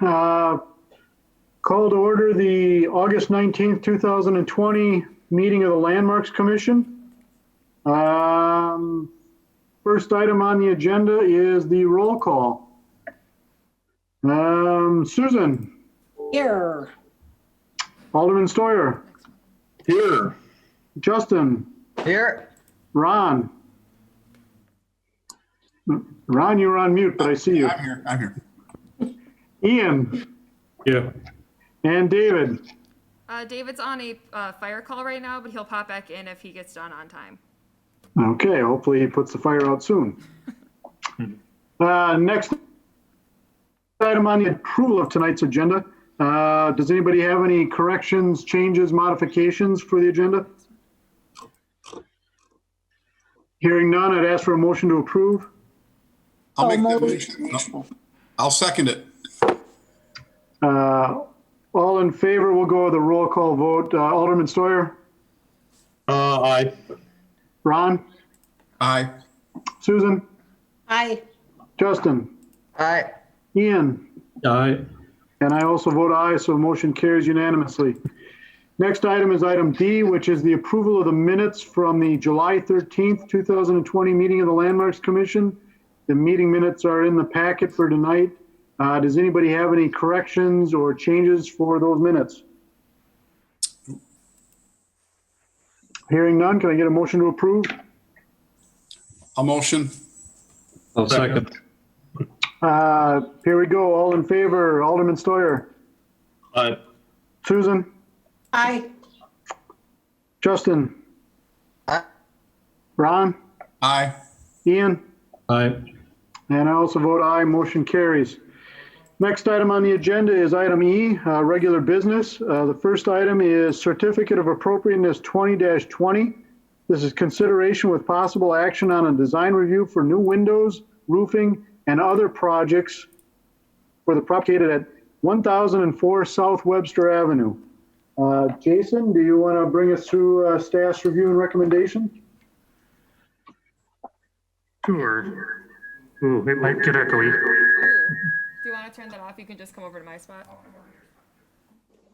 Call to order the August 19th, 2020 meeting of the Landmarks Commission. First item on the agenda is the roll call. Susan. Here. Alderman Steuer. Here. Justin. Here. Ron. Ron, you're on mute, but I see you. I'm here. Ian. Yeah. And David. David's on a fire call right now, but he'll pop back in if he gets done on time. Okay, hopefully he puts the fire out soon. Next item on the approval of tonight's agenda. Does anybody have any corrections, changes, modifications for the agenda? Hearing none, I'd ask for a motion to approve. I'll make that motion. No, I'll second it. All in favor, we'll go with a roll call vote. Alderman Steuer? Aye. Ron? Aye. Susan? Aye. Justin? Aye. Ian? Aye. And I also vote aye, so motion carries unanimously. Next item is item D, which is the approval of the minutes from the July 13th, 2020 meeting of the Landmarks Commission. The meeting minutes are in the packet for tonight. Does anybody have any corrections or changes for those minutes? Hearing none, can I get a motion to approve? I'll motion. I'll second. Here we go. All in favor, Alderman Steuer. Aye. Susan? Aye. Justin? Aye. Ron? Aye. Ian? Aye. And I also vote aye, motion carries. Next item on the agenda is item E, regular business. The first item is Certificate of Appropriateness 20-20. This is consideration with possible action on a design review for new windows, roofing, and other projects for the property located at 1004 South Webster Avenue. Jason, do you want to bring us through staff's review and recommendation? Sure. Ooh, it might get echoey. Do you want to turn that off? You can just come over to my spot.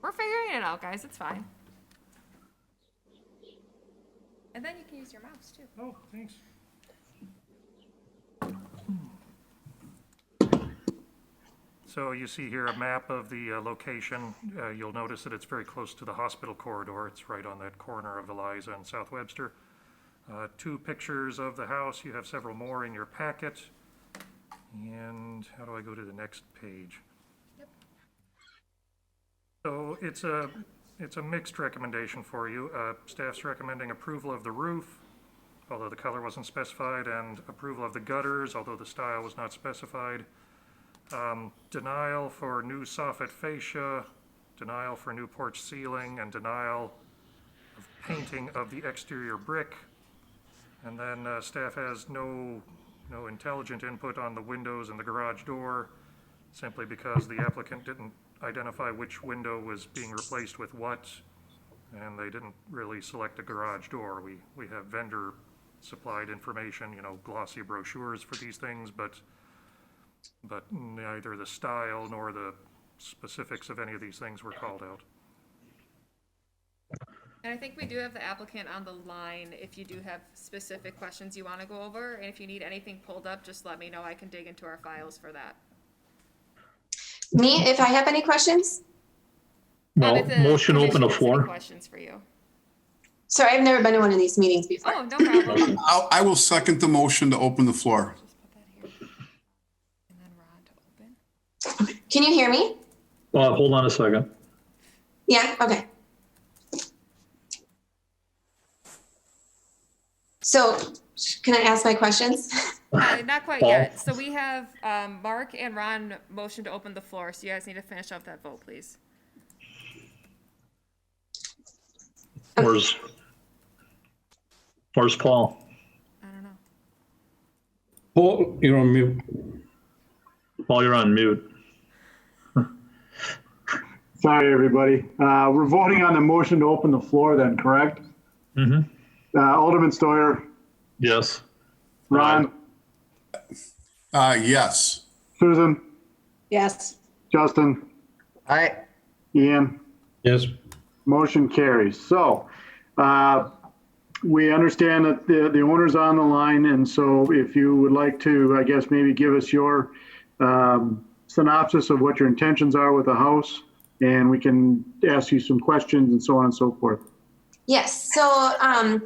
We're figuring it out, guys. It's fine. And then you can use your mouse, too. Oh, thanks. So you see here a map of the location. You'll notice that it's very close to the hospital corridor. It's right on that corner of Eliza and South Webster. Two pictures of the house. You have several more in your packet. And how do I go to the next page? Yep. So it's a mixed recommendation for you. Staff's recommending approval of the roof, although the color wasn't specified, and approval of the gutters, although the style was not specified. Denial for new soffit fascia, denial for new porch ceiling, and denial of painting of the exterior brick. And then staff has no intelligent input on the windows and the garage door, simply because the applicant didn't identify which window was being replaced with what, and they didn't really select a garage door. We have vendor supplied information, glossy brochures for these things, but neither the style nor the specifics of any of these things were called out. And I think we do have the applicant on the line if you do have specific questions you want to go over. And if you need anything pulled up, just let me know. I can dig into our files for that. Me, if I have any questions? Not Well, if the motion to open the commission has any floor. questions for you. Sorry, I've never been to one of these meetings before. Oh, no problem. I will second the motion to open the floor. Just put that here. And then Ron to open. Can you hear me? Hold on a second. Yeah, okay. So can I ask my questions? Not quite Paul? yet. So we have Mark and Ron motion to open the floor. So you guys need to finish up that vote, please. Where's Paul? I don't know. Paul, you're on mute. Paul, you're on mute. Sorry, everybody. We're voting on the motion to open the floor then, correct? Mm-hmm. Alderman Steuer, Yes. Ron, Yes. Susan, Yes. Justin, Aye. Ian, Yes. motion carries. So, we understand that the owner's on the line, and so if you would like to, I guess, maybe give us your synopsis of what your intentions are with the house, and we can ask you some questions and so on and so forth. Yes. So I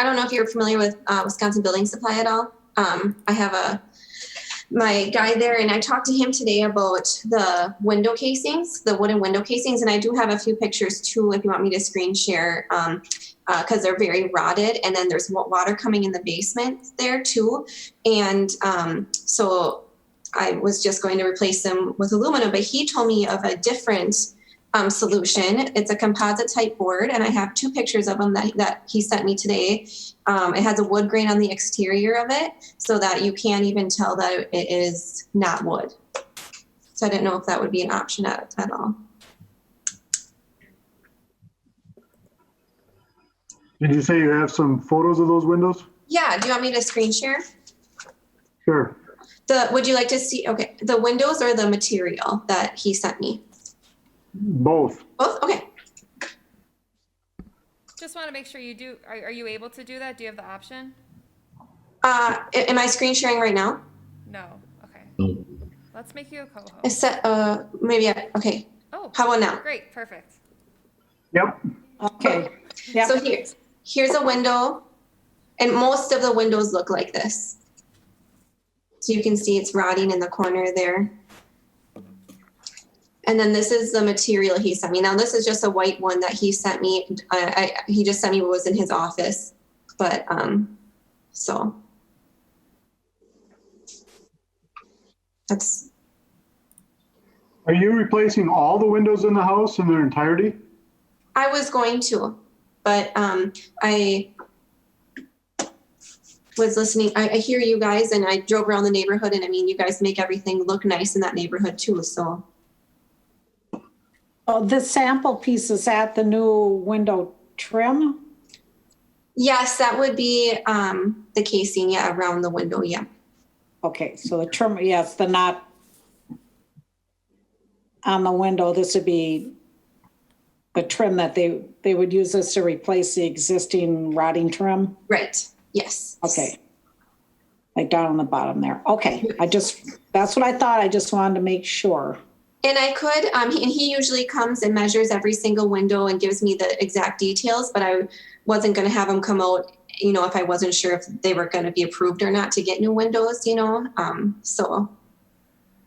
don't know if you're familiar with Wisconsin Building Supply at all. I have my guy there, and I talked to him today about the window casings, the wooden window casings, and I do have a few pictures too if you want me to screen share, because they're very rotted, and then there's water coming in the basement there too, and so I was just going to replace them with aluminum, but he told me of a different solution. It's a composite type board, and I have two pictures of them that he sent me today. It has a wood grain on the exterior of it so that you can't even tell that it is not wood. So I didn't know if that would be an option at all. Did you say you have some photos of those windows? Yeah, do you want me to screen share? Sure. Would you like to see, okay, the windows or the material that he sent me? Both. Both? Okay. Just want to make sure you do, are you able to do that? Do you have the option? Am I screen sharing right now? No, okay. No. Let's make you a co-host. Is that, okay. Oh, How about now? great, perfect. Yep. Okay. Yep. So here's a window, and most of the windows look like this. So you can see it's rotting in the corner there. And then this is the material he sent me. Now this is just a white one that he sent me. He just sent me what was in his office, but so that's. Are you replacing all the windows in the house in their entirety? I was going to, but I was listening. I hear you guys, and I drove around the neighborhood, and I mean, you guys make everything look nice in that neighborhood too. So. Oh, the sample piece is at the new window trim? Yes, that would be the casing, yeah, around the window, yeah. Okay, so the trim, yes, the not on the window, this would be the trim that they would use this to replace the existing rotting trim? Right, yes. Okay. Like down on the bottom there. Okay, that's what I thought. I just wanted to make sure. And I could, he usually comes and measures every single window and gives me the exact details, but I wasn't going to have him come out, you know, if I wasn't sure if they were going to be approved or not to get new windows, you know, so.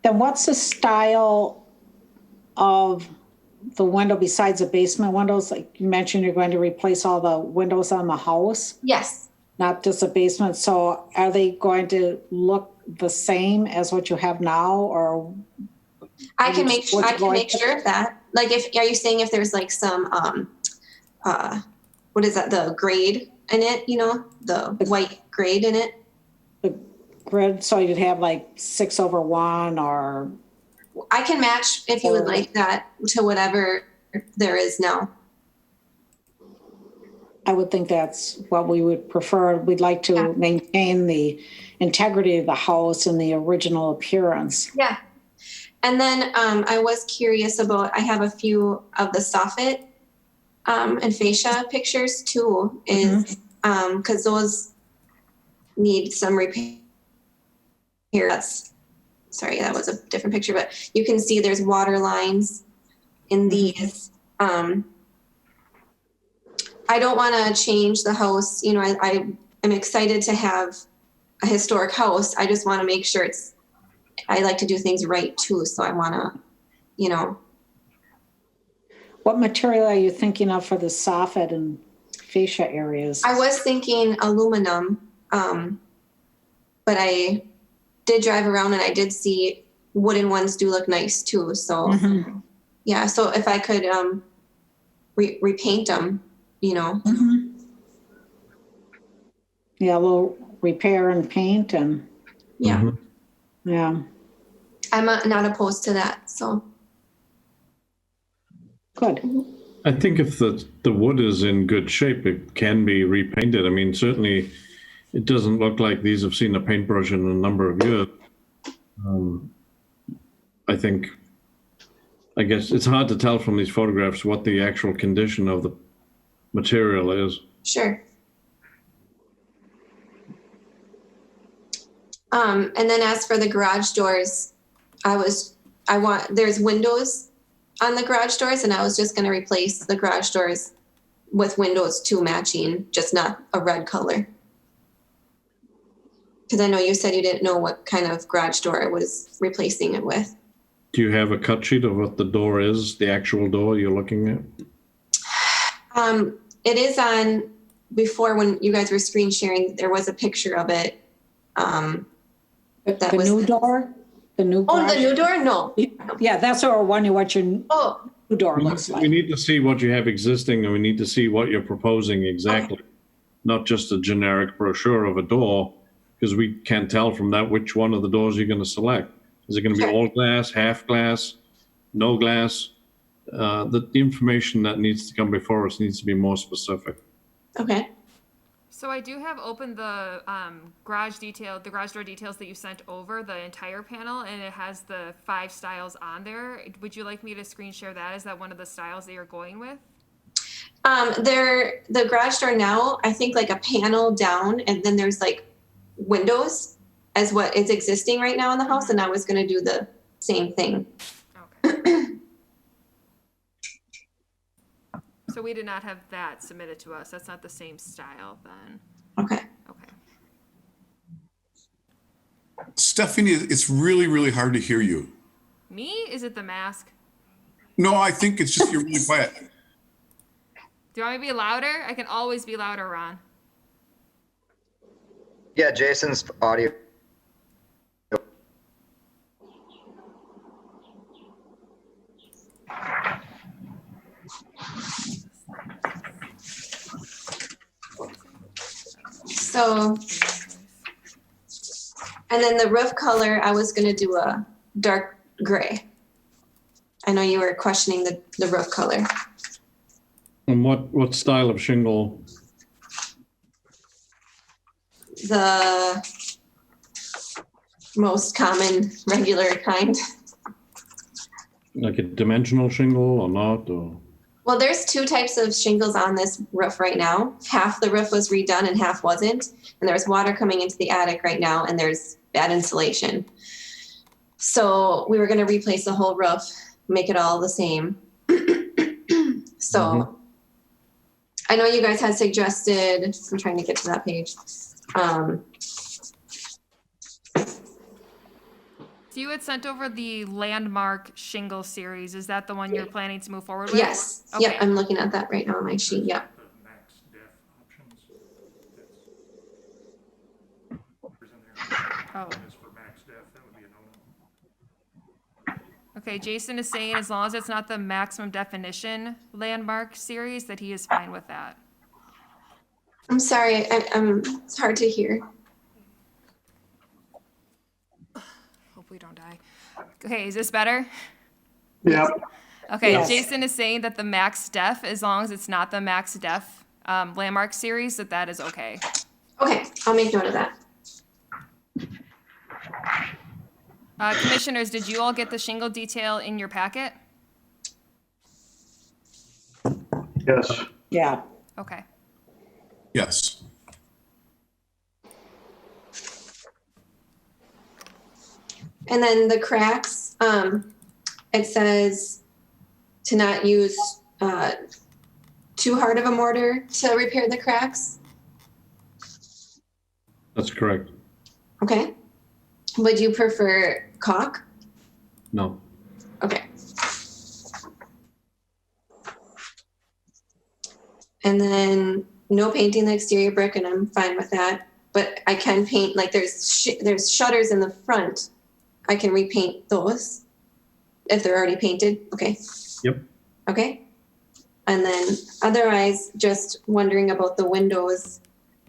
Then what's the style of the window besides the basement windows? Like you mentioned, you're going to replace all the windows on the house, Yes, not just the basement. So are they going to look the same as what you have now, or? I can make sure of that. Like are you saying if there's like some, what is that, the grade in it, you know, the white grade in it? The grid, so you'd have like 6/1 or? I can match if you would like that to whatever there is now. I would think that's what we would prefer. We'd like to maintain the integrity of the house and the original appearance. Yeah. And then I was curious about, I have a few of the soffit and fascia pictures too, is because those need some repair. Sorry, that was a different picture, but you can see there's water lines in these. I don't want to change the house. You know, I am excited to have a historic house. I just want to make sure I like to do things right too. So I want to, you know. What material are you thinking of for the soffit and fascia areas? I was thinking aluminum, but I did drive around and I did see wooden ones do look nice too. So yeah, so if I could repaint them, you know. Yeah, we'll repair and paint and Yeah, yeah, I'm not opposed to that. So good. I think if the wood is in good shape, it can be repainted. I mean, certainly it doesn't look like these have seen a paintbrush in a number of years. I think I guess it's hard to tell from these photographs what the actual condition of the material is. Sure. And then as for the garage doors, there's windows on the garage doors, and I was just gonna replace the garage doors with windows too matching, just not a red color. Because I know you said you didn't know what kind of garage door I was replacing it with. Do you have a cut sheet of what the door is, the actual door you're looking at? It is on, before when you guys were screen sharing, there was a picture of it. That The was new door? The new Oh, the garage? new door? No. Yeah, that's what we're wondering what your new Oh, door looks We like. need to see what you have existing, and we need to see what you're proposing exactly. Not just a generic brochure of a door, because we can't tell from that which one of the doors you're gonna select. Is it gonna be Sure. all glass, half glass, no glass? The information that needs to come before us needs to be more specific. okay. So I do have open the garage door details that you sent over, the entire panel, and it has the 5 styles on there. Would you like me to screen share that? Is that one of the styles that you're going with? The garage door now, I think like a panel down, and then there's like windows as what is existing right now in the house, and I was gonna do the same thing. Okay. So we did not have that submitted to us. That's not the same style then. Okay. Okay. Stephanie, it's really, really hard to hear you. Me? Is it the mask? No, I think it's just you're really quiet. Do you want me to be louder? I can always be louder, Ron. Yeah, Jason's audio. So, and then the roof color, I was gonna do a dark gray. I know you were questioning the roof color. And what style of shingle? The most common regular kind. Like a dimensional shingle or not, or? Well, there's 2 types of shingles on this roof right now. Half the roof was redone and half wasn't. And there's water coming into the attic right now, and there's bad insulation. So we were gonna replace the whole roof, make it all the same. So I know you guys had suggested, I'm trying to get to that page. So you had sent over the landmark shingle series. Is that the one you're planning to move forward with? Yes, Okay. yep, I'm looking at that right now on my sheet, yep. The max def options. That's in there. Oh. As for max def, that would be a no-no. Okay, Jason is saying as long as it's not the maximum definition landmark series, that he is fine with that. I'm sorry, it's hard to hear. Hope we don't die. Okay, is this better? Yeah, Okay, Yes. Jason is saying that the max def, as long as it's not the max def landmark series, that is okay. Okay, I'll make note of that. Commissioners, did you all get the shingle detail in your packet? yes. Yeah, Okay. Yes. And then the cracks, it says to not use too hard of a mortar to repair the cracks. That's correct. Okay. Would you prefer caulk? No. Okay. And then no painting the exterior brick, and I'm fine with that. But I can paint, like there's shutters in the front. I can repaint those if they're already painted. Okay. Yep. Okay. And then otherwise, just wondering about the windows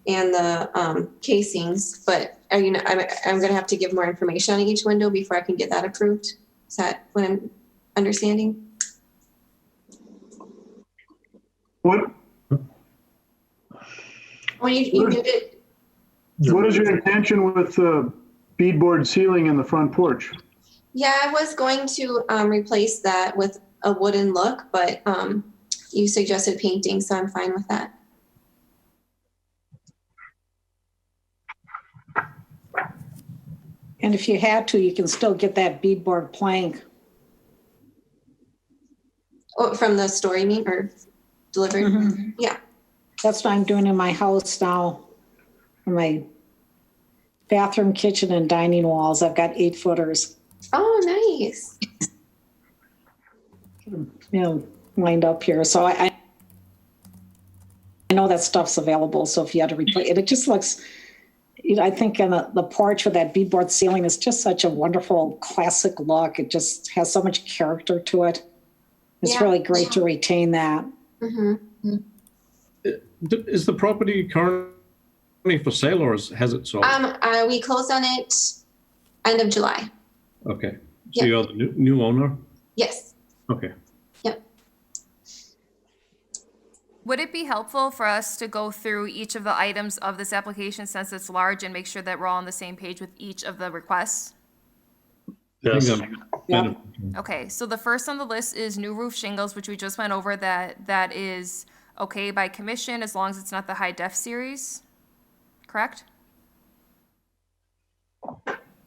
and the casings. But are you? I'm going to have to give more information on each window before I can get that approved. Is that what I'm understanding? What, When you did it, what is your intention with the beadboard ceiling in the front porch? Yeah, I was going to replace that with a wooden look, but you suggested painting, so I'm fine with that. And if you had to, you can still get that beadboard plank. Oh, from the store, you mean, or delivered? Mhm. Yeah. That's what I'm doing in my house now. For my bathroom, kitchen, and dining walls, I've got 8-footers, Oh, nice. lined up here. So I know that stuff's available. So if you had to replace it, it just looks, I think in the porch with that beadboard ceiling is just such a wonderful classic look. It just has so much character to it. It's Yeah. really great to retain that. Hmm. Is the property currently for sale or has it sold? We closed on it end of July. Okay. Yeah. So you're the new owner? Yes. Okay. Yep. Would it be helpful for us to go through each of the items of this application since it's large and make sure that we're all on the same page with each of the requests? I Yes. think that- Okay, so the first on the list is new roof shingles, which we just went over, that is okay by commission as long as it's not the high def series, correct?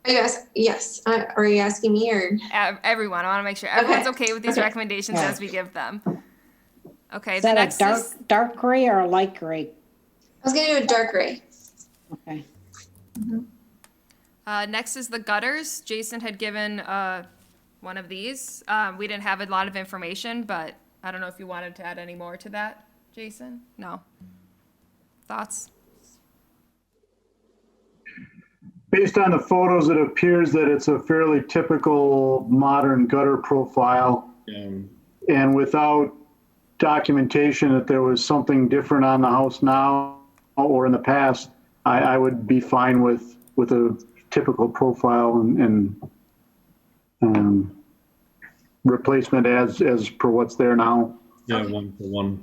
Yes. Are you asking me or? Everyone, I want to make sure everyone's okay with these recommendations as we give them. Okay, Is the that next a is, dark gray or a light gray? I was gonna do a dark gray. Okay. next is the gutters. Jason had given one of these. We didn't have a lot of information, but I don't know if you wanted to add any more to that, Jason? No? Thoughts? Based on the photos, it appears that it's a fairly typical modern gutter profile. And without documentation that there was something different on the house now or in the past, I would be fine with a typical profile and replacement as per what's there now. Yeah, 1-for-1.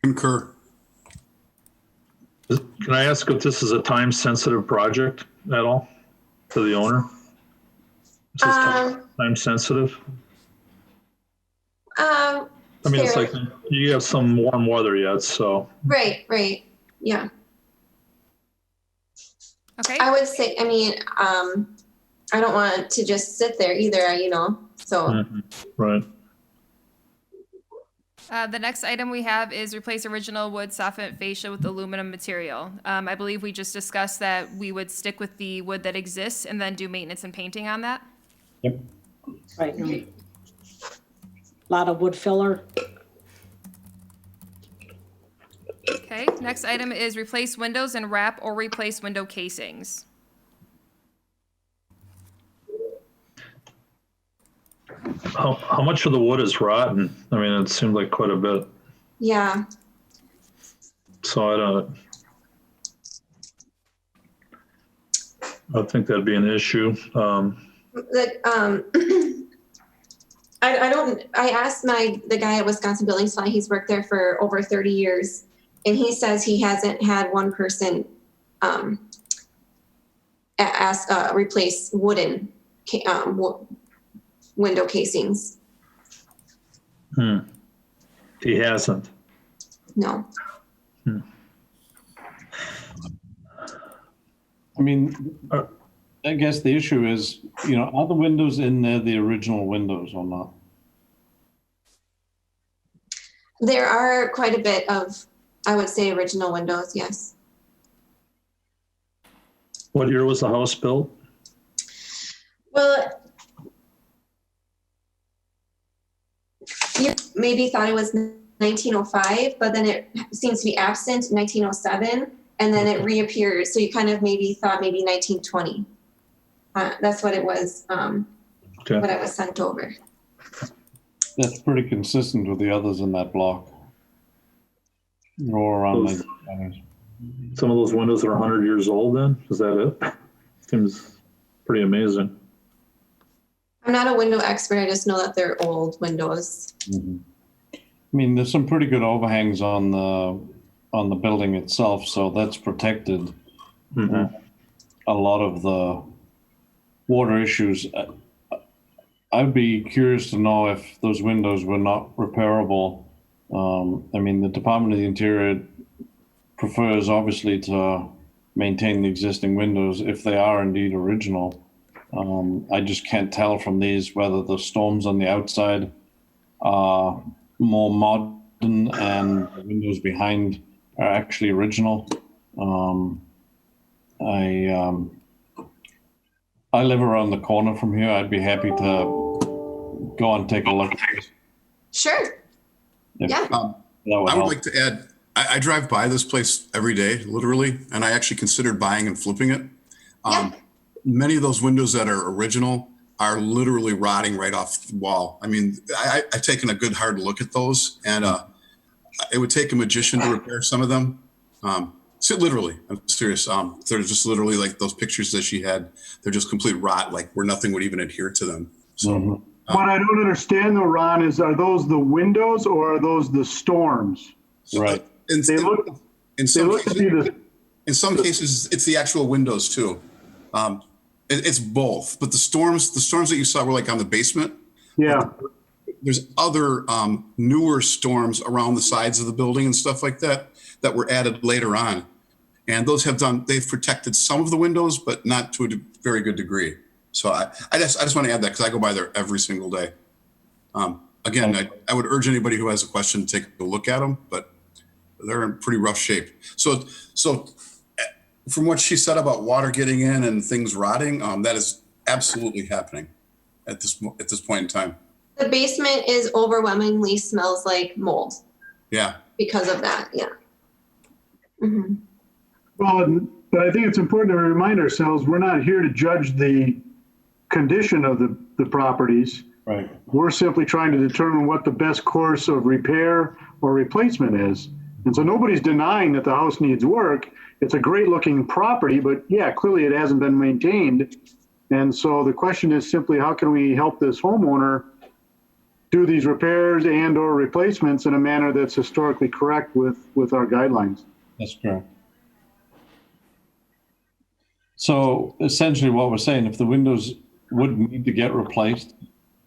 Concur. Can I ask if this is a time-sensitive project at all for the owner? Is this time-sensitive? I mean, it's like you have some warm weather yet, so. Right. Yeah. Okay. I would say, I mean, I don't want it to just sit there either, so. Mhm. Right. The next item we have is replace original wood soffit fascia with aluminum material. I believe we just discussed that we would stick with the wood that exists and then do maintenance and painting on that. Yep. Right. A lot of wood filler. Okay, next item is replace windows and wrap or replace window casings. How much of the wood is rotten? I mean, it seemed like quite a bit. Yeah. So I think that'd be an issue. I asked the guy at Wisconsin Building Supply, he's worked there for over 30 years, and he says he hasn't had one person replace wooden window casings. He hasn't. No. I mean, I guess the issue is, are the windows in there the original windows or not? There are quite a bit of, I would say, original windows, yes. What year was the house built? Well, you maybe thought it was 1905, but then it seems to be absent 1907, and then it reappears. So you kind of maybe thought maybe 1920. That's what it was, Okay. what I was sent over. That's pretty consistent with the others in that block. They're all around Those- 1920s. Some of those windows are 100 years old then? Is that it? Seems pretty amazing. I'm not a window expert. I just know that they're old windows. Mhm. I mean, there's some pretty good overhangs on the building itself, so that's protected Mhm. a lot of the water issues. I'd be curious to know if those windows were not repairable. I mean, the Department of the Interior prefers obviously to maintain the existing windows if they are indeed original. I just can't tell from these whether the storms on the outside are more modern and the windows behind are actually original. I live around the corner from here. I'd be happy to go and take a look at this. Sure. Yeah. That would I would help. like to add, I drive by this place every day, literally, and I actually considered buying and flipping it. Yeah. Many of those windows that are original are literally rotting right off the wall. I mean, I've taken a good hard look at those, and it would take a magician to repair some of them. So literally, I'm serious. They're just literally like those pictures that she had. They're just complete rot, like where nothing would even adhere to them. So What I don't understand though, Ron, is are those the windows or are those the storms? Right. in, They look, in they some look to cases, be the, in some cases, it's the actual windows too. It's both, but the storms that you saw were like on the basement. yeah. There's other newer storms around the sides of the building and stuff like that that were added later on. And those they've protected some of the windows, but not to a very good degree. So I just want to add that because I go by there every single day. Again, I would urge anybody who has a question to take a look at them, but they're in pretty rough shape. So from what she said about water getting in and things rotting, that is absolutely happening at this point in time. The basement is overwhelmingly smells like mold Yeah. because of that. Yeah. Mm-hmm. Well, but I think it's important to remind ourselves, we're not here to judge the condition of the properties. Right. We're simply trying to determine what the best course of repair or replacement is. And so nobody's denying that the house needs work. It's a great looking property, but yeah, clearly it hasn't been maintained. And so the question is simply, how can we help this homeowner do these repairs and or replacements in a manner that's historically correct with our guidelines? That's correct. So essentially what we're saying, if the windows would need to get replaced,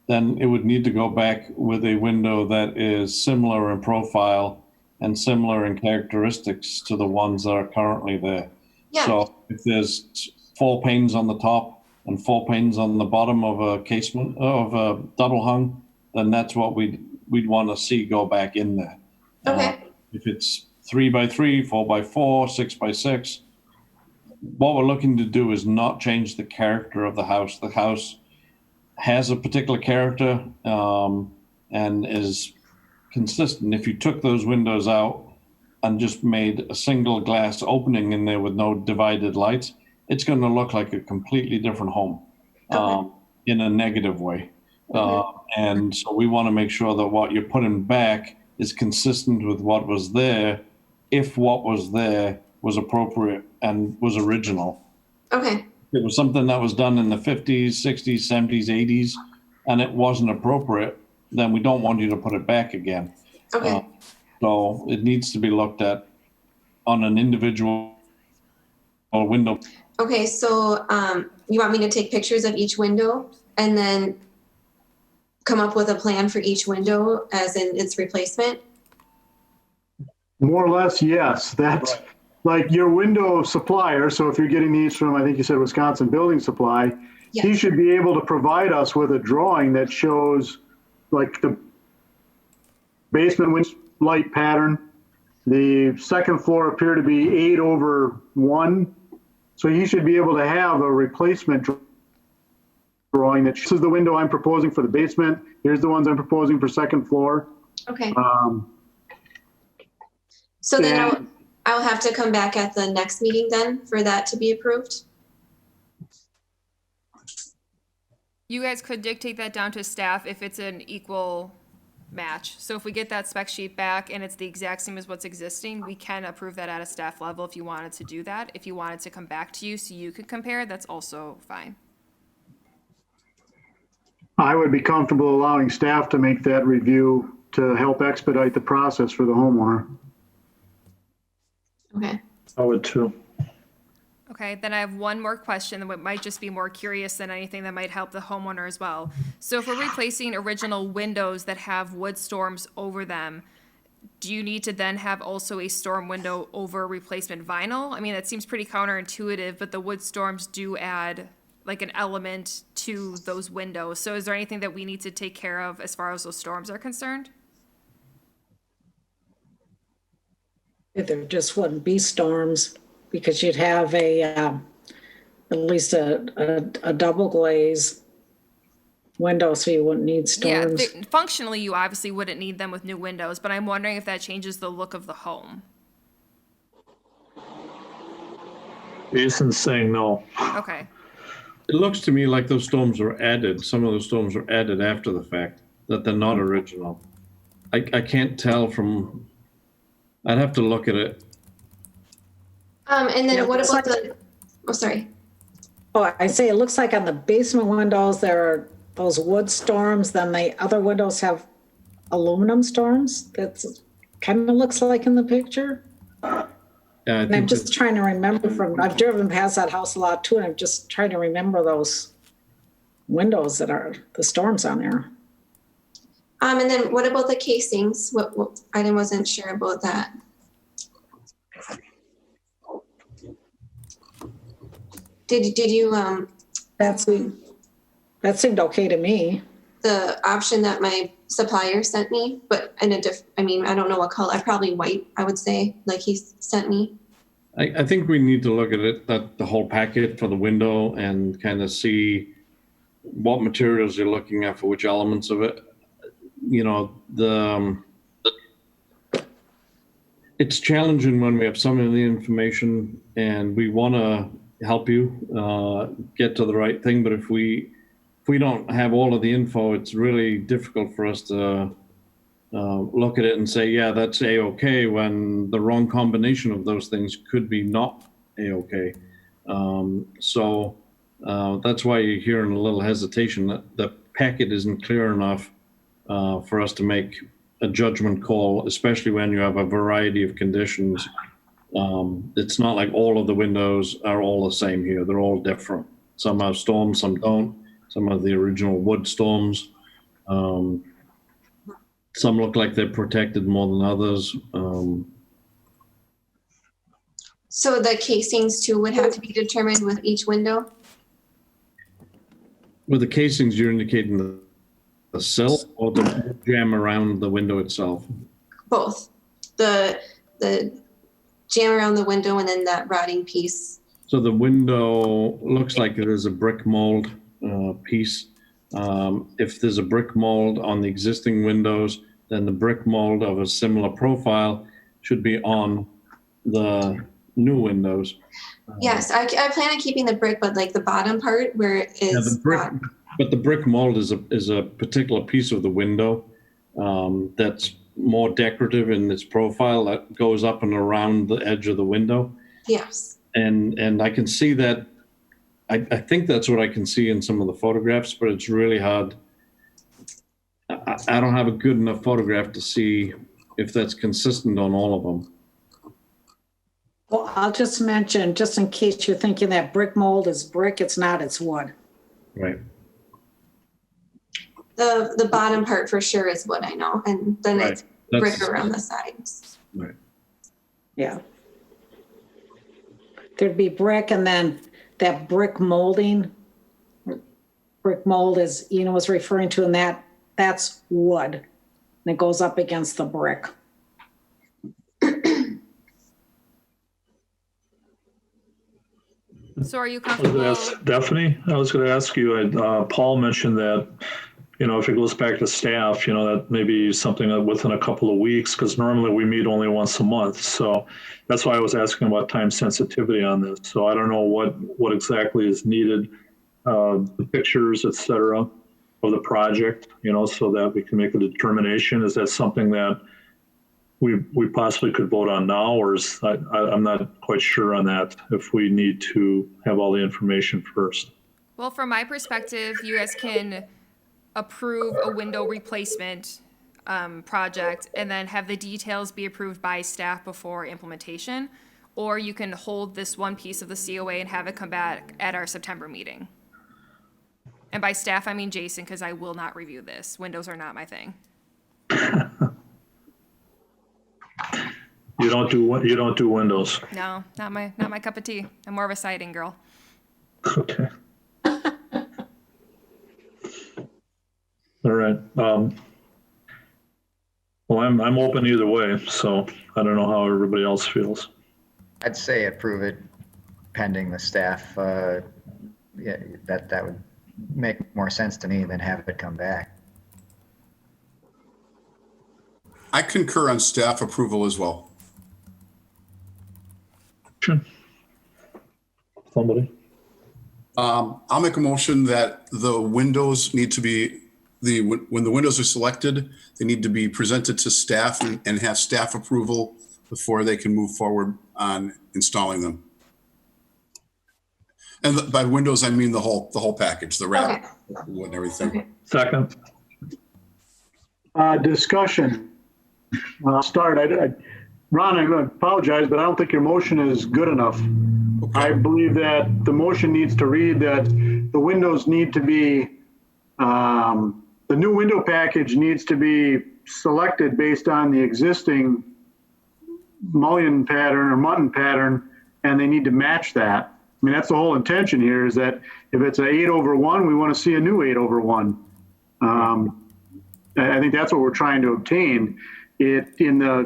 then it would need to go back with a window that is similar in profile and similar in characteristics to the ones that are currently there. Yeah. So if there's 4 panes on the top and 4 panes on the bottom of a casement, of a double hung, then that's what we'd want to see go back in there. Okay. If it's 3x3, 4x4, 6x6, what we're looking to do is not change the character of the house. The house has a particular character and is consistent. If you took those windows out and just made a single glass opening in there with no divided lights, it's going to look like a completely different home in a negative way. And so we want to make sure that what you're putting back is consistent with what was there, if what was there was appropriate and was original. Okay. If it was something that was done in the 50s, 60s, 70s, 80s, and it wasn't appropriate, then we don't want you to put it back again. Okay. So it needs to be looked at on an individual window. Okay. So you want me to take pictures of each window and then come up with a plan for each window as in its replacement? More or less, yes. That's like your window supplier. So if you're getting these from, I think you said Wisconsin Building Supply, Yes. he should be able to provide us with a drawing that shows like the basement window light pattern. The second floor appear to be 8/1. So he should be able to have a replacement drawing that shows the window I'm proposing for the basement. Here's the ones I'm proposing for second floor. Okay. So then and- I'll have to come back at the next meeting then for that to be approved? You guys could dictate that down to staff if it's an equal match. So if we get that spec sheet back and it's the exact same as what's existing, we can approve that at a staff level if you wanted to do that. If you wanted to come back to you so you could compare, that's also fine. I would be comfortable allowing staff to make that review to help expedite the process for the homeowner. Okay. I would too. Okay, then I have one more question that might just be more curious than anything that might help the homeowner as well. So if we're replacing original windows that have wood storms over them, do you need to then have also a storm window over replacement vinyl? I mean, that seems pretty counterintuitive, but the wood storms do add like an element to those windows. So is there anything that we need to take care of as far as those storms are concerned? There just wouldn't be storms because you'd have at least a double glaze window, so you wouldn't need Yeah, storms. functionally, you obviously wouldn't need them with new windows, but I'm wondering if that changes the look of the home. Jason's saying no. Okay. It looks to me like those storms were added. Some of those storms were added after the fact, that they're not original. I can't tell from, I'd have to look at it. And then Yeah, what it's about like- the, oh, sorry. Oh, I say it looks like on the basement windows, there are those wood storms, then the other windows have aluminum storms. That's kind of looks like in the picture. Yeah, I And I'm think just trying to remember I've driven past that house a lot too, and I'm just trying to remember those windows that are the storms on there. And then what about the casings? What I wasn't sure about that. Did you That seemed okay to me. the option that my supplier sent me, but in a I mean, I don't know what color, probably white, I would say, like he sent me. I think we need to look at it, that the whole packet for the window, and kind of see what materials you're looking at for which elements of it. You know, it's challenging when we have some of the information and we want to help you get to the right thing, but if we don't have all of the info, it's really difficult for us to look at it and say, yeah, that's A-okay, when the wrong combination of those things could be not A-okay. So that's why you're hearing a little hesitation, that the packet isn't clear enough for us to make a judgment call, especially when you have a variety of conditions. It's not like all of the windows are all the same here. They're all different. Some have storms, some don't. Some of the original wood storms. Some look like they're protected more than others. So the casings too would have to be determined with each window? With the casings, you're indicating the sill or the jam around the window itself? Both. The jam around the window and then that rotting piece. So the window looks like it is a brick mold piece. If there's a brick mold on the existing windows, then the brick mold of a similar profile should be on the new windows. Yes, I plan on keeping the brick, but like the bottom part where it Yeah, is. the brick, but the brick mold is a particular piece of the window that's more decorative in its profile, that goes up and around the edge of the window. Yes. And I can see that. I think that's what I can see in some of the photographs, but it's really hard. I don't have a good enough photograph to see if that's consistent on all of them. Well, I'll just mention, just in case you're thinking that brick mold is brick, it's not, it's wood. Right. The bottom part for sure is what I know, and then Right. it's brick That's- around the sides. Right. Yeah. There'd be brick and then that brick molding. Brick mold is, was referring to, and that's wood. And it goes up against the brick. So are you I was gonna comfortable? ask Stephanie, I was going to ask you, Paul mentioned that, if it goes back to staff, that may be something that within a couple of weeks, because normally we meet only once a month. So that's why I was asking about time sensitivity on this. So I don't know what exactly is needed, the pictures, et cetera, of the project, so that we can make a determination. Is that something that we possibly could vote on now, or I'm not quite sure on that, if we need to have all the information first. Well, from my perspective, you guys can approve a window replacement project and then have the details be approved by staff before implementation. or you can hold this one piece of the COA and have it come back at our September meeting. And by staff, I mean Jason, because I will not review this. Windows are not my thing. You don't do windows. No, not my cup of tea. I'm more of a siding girl. Okay. All right. Well, I'm open either way, so I don't know how everybody else feels. I'd say approve it pending the staff. Yeah, that would make more sense to me than have it come back. I concur on staff approval as well. Sure. Somebody? I'll make a motion that the windows need to be, when the windows are selected, they need to be presented to staff and have staff approval before they can move forward on installing them. And by windows, I mean the whole package, the wrap and everything. Okay. Second. Discussion. I'll start. Ron, I apologize, but I don't think your motion is good enough. I believe that the motion needs to read that the windows need to be, the new window package needs to be selected based on the existing mullion pattern or mutton pattern, and they need to match that. I mean, that's the whole intention here, is that if it's an 8/1, we want to see a new 8/1. I think that's what we're trying to obtain. In the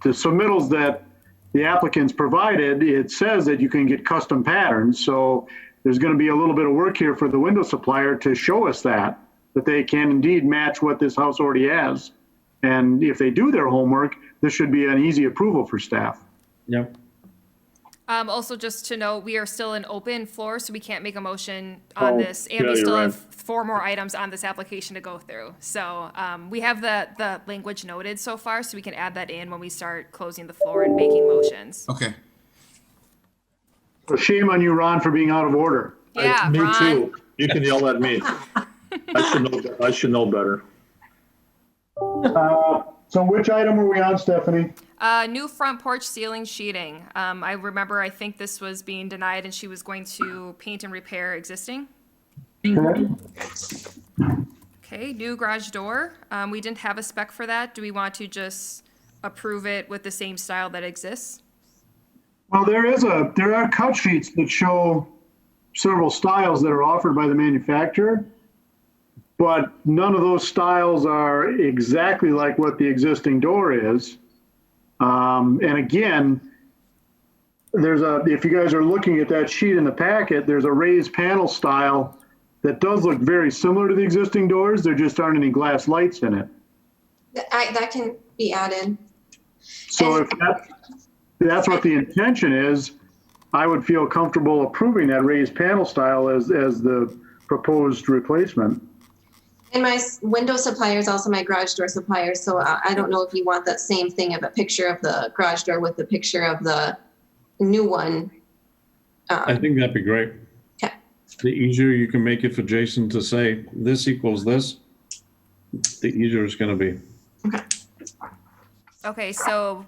submittals that the applicants provided, it says that you can get custom patterns. So there's going to be a little bit of work here for the window supplier to show us that they can indeed match what this house already has. And if they do their homework, this should be an easy approval for staff. Yep. Also, just to note, we are still an open floor, so we can't make a motion on this. And yeah, we still you're have 4 more items on this application to go through. So we have the language noted so far, so we can add that in when we start closing the floor and making motions. Okay. So shame on you, Ron, for being out of order. Yeah, Me Ron. too. You can yell at me. I should know better. So which item are we on, Stephanie? New front porch ceiling sheeting. I remember, I think this was being denied and she was going to paint and repair existing. Okay, new garage door. We didn't have a spec for that. Do we want to just approve it with the same style that exists? Well, there are cut sheets that show several styles that are offered by the manufacturer, but none of those styles are exactly like what the existing door is. And again, if you guys are looking at that sheet in the packet, there's a raised panel style that does look very similar to the existing doors. There just aren't any glass lights in it. That can be added. So if that's what the intention is, I would feel comfortable approving that raised panel style as the proposed replacement. And my window supplier is also my garage door supplier, so I don't know if you want that same thing of a picture of the garage door with the picture of the new one. I think that'd be great. Okay. The easier you can make it for Jason to say this equals this, the easier it's going to be. Okay, so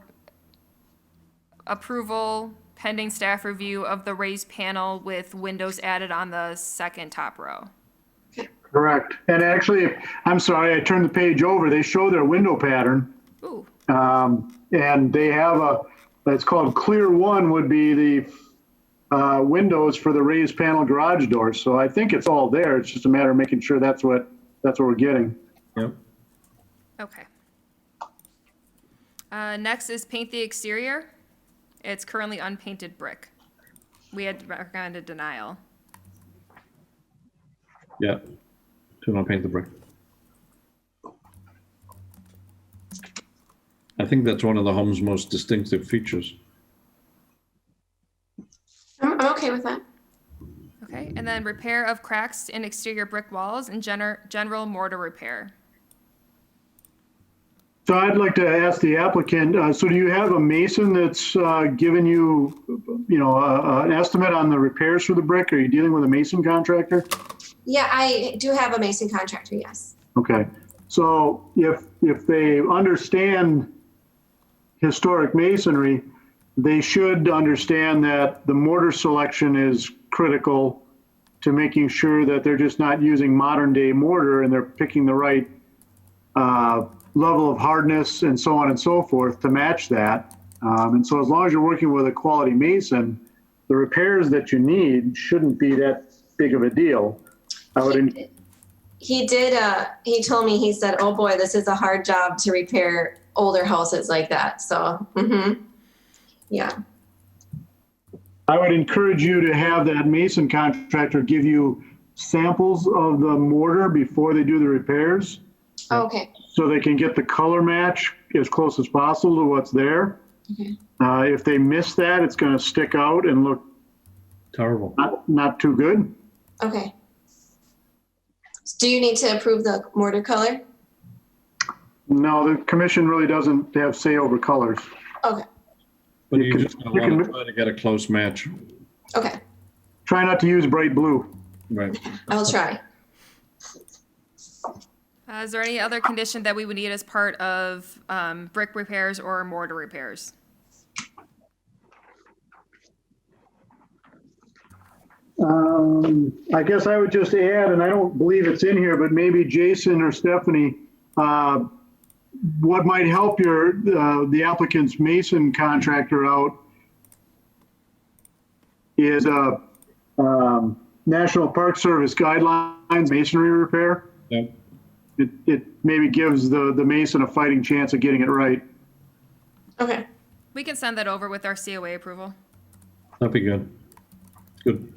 approval pending staff review of the raised panel with windows added on the second top row. Correct. And actually, I'm sorry, I turned the page over. They show their window pattern. Ooh, And they have it's called Clear 1 would be the windows for the raised panel garage doors. So I think it's all there. It's just a matter of making sure that's what we're getting. Yep. okay. Next is paint the exterior. It's currently unpainted brick. We had recommended denial. Yeah. Do not paint the brick. I think that's one of the home's most distinctive features. I'm okay with that. Okay, and then repair of cracks in exterior brick walls and general mortar repair. So I'd like to ask the applicant, so do you have a mason that's given you, an estimate on the repairs for the brick? Are you dealing with a mason contractor? Yeah, I do have a mason contractor, yes. Okay, so if they understand historic masonry, they should understand that the mortar selection is critical to making sure that they're just not using modern day mortar and they're picking the right level of hardness and so on and so forth to match that. And so as long as you're working with a quality mason, the repairs that you need shouldn't be that big of a deal. He told me, he said, oh boy, this is a hard job to repair older houses like that. So, yeah. I would encourage you to have that mason contractor give you samples of the mortar before they do the repairs, Okay. so they can get the color match as close as possible to what's there. Okay. If they miss that, it's going to stick out and look Terrible. not too good. Okay. Do you need to approve the mortar color? No, the commission really doesn't have say over colors. Okay. But You you can- just you want to can- try to get a close match. Okay. Try not to use bright blue. Right. I'll try. Is there any other condition that we would need as part of brick repairs or mortar repairs? I guess I would just add, and I don't believe it's in here, but maybe Jason or Stephanie, what might help the applicant's mason contractor out is National Park Service guidelines masonry repair. Yep. It maybe gives the mason a fighting chance of getting it right. Okay. We can send that over with our COA approval. That'd be good. Good.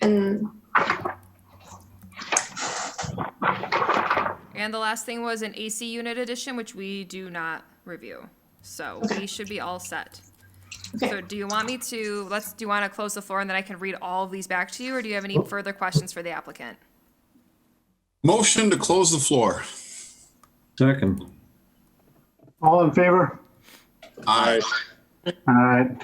And And the last thing was an AC unit addition, which we do not review. So we should be all set. okay. So do you want me to, do you want to close the floor and then I can read all of these back to you, or do you have any further questions for the applicant? Motion to close the floor. Second. All in favor? Aye. All right.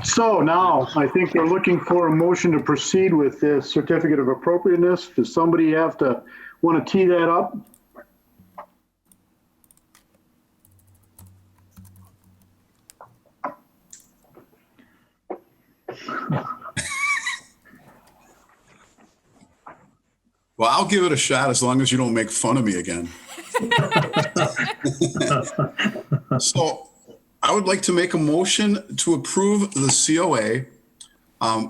So now I think we're looking for a motion to proceed with this certificate of appropriateness. Does somebody want to tee that up? Well, I'll give it a shot as long as you don't make fun of me again. So I would like to make a motion to approve the COA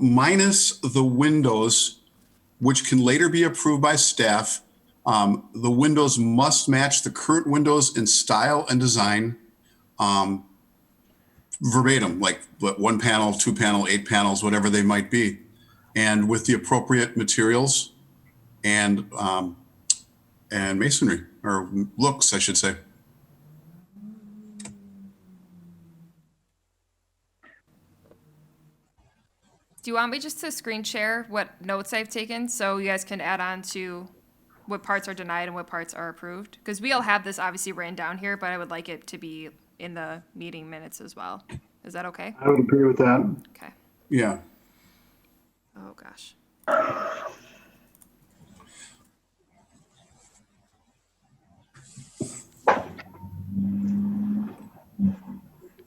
minus the windows, which can later be approved by staff. The windows must match the current windows in style and design verbatim, like 1 panel, 2 panel, 8 panels, whatever they might be, and with the appropriate materials and masonry, or looks, I should say. Do you want me just to screen share what notes I've taken so you guys can add on to what parts are denied and what parts are approved? Because we'll have this obviously written down here, but I would like it to be in the meeting minutes as well. Is that okay? I would agree with that. Okay. Yeah. Oh, gosh.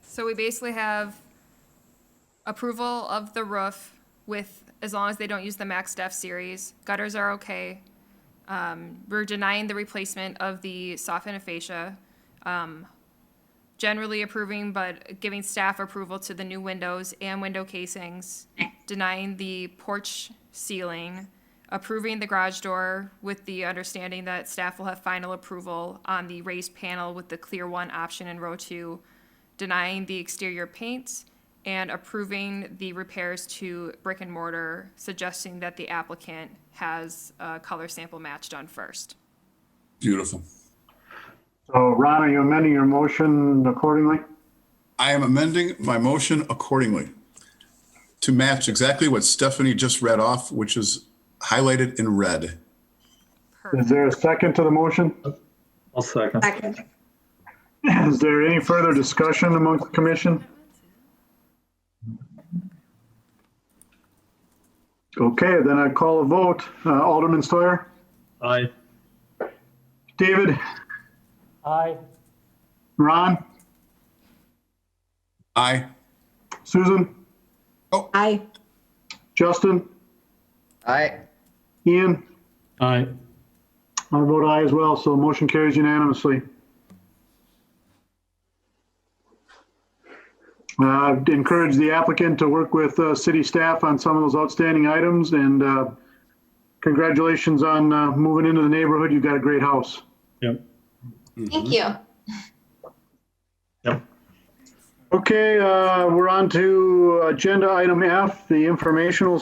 So we basically have approval of the roof with, as long as they don't use the Max Def series. Gutters are okay. We're denying the replacement of the soffit and fascia. Generally approving, but giving staff approval to the new windows and window casings. Denying the porch ceiling. Approving the garage door with the understanding that staff will have final approval on the raised panel with the clear one option in row 2. Denying the exterior paints and approving the repairs to brick and mortar, suggesting that the applicant has a color sample match done first. Beautiful. So Ron, are you amending your motion accordingly? I am amending my motion accordingly to match exactly what Stephanie just read off, which is highlighted in red. Is there a second to the motion? I'll second. Second. Is there any further discussion amongst the commission? Okay, then I call a vote. Alderman Steuer? Aye. David? Aye. Ron, Aye. Susan, Aye. Justin, Aye. Ian? Aye. I vote aye as well, so motion carries unanimously. I'd encourage the applicant to work with city staff on some of those outstanding items, and congratulations on moving into the neighborhood. You've got a great house. Yep. Thank you. Yep. Okay, we're on to agenda item F, the informational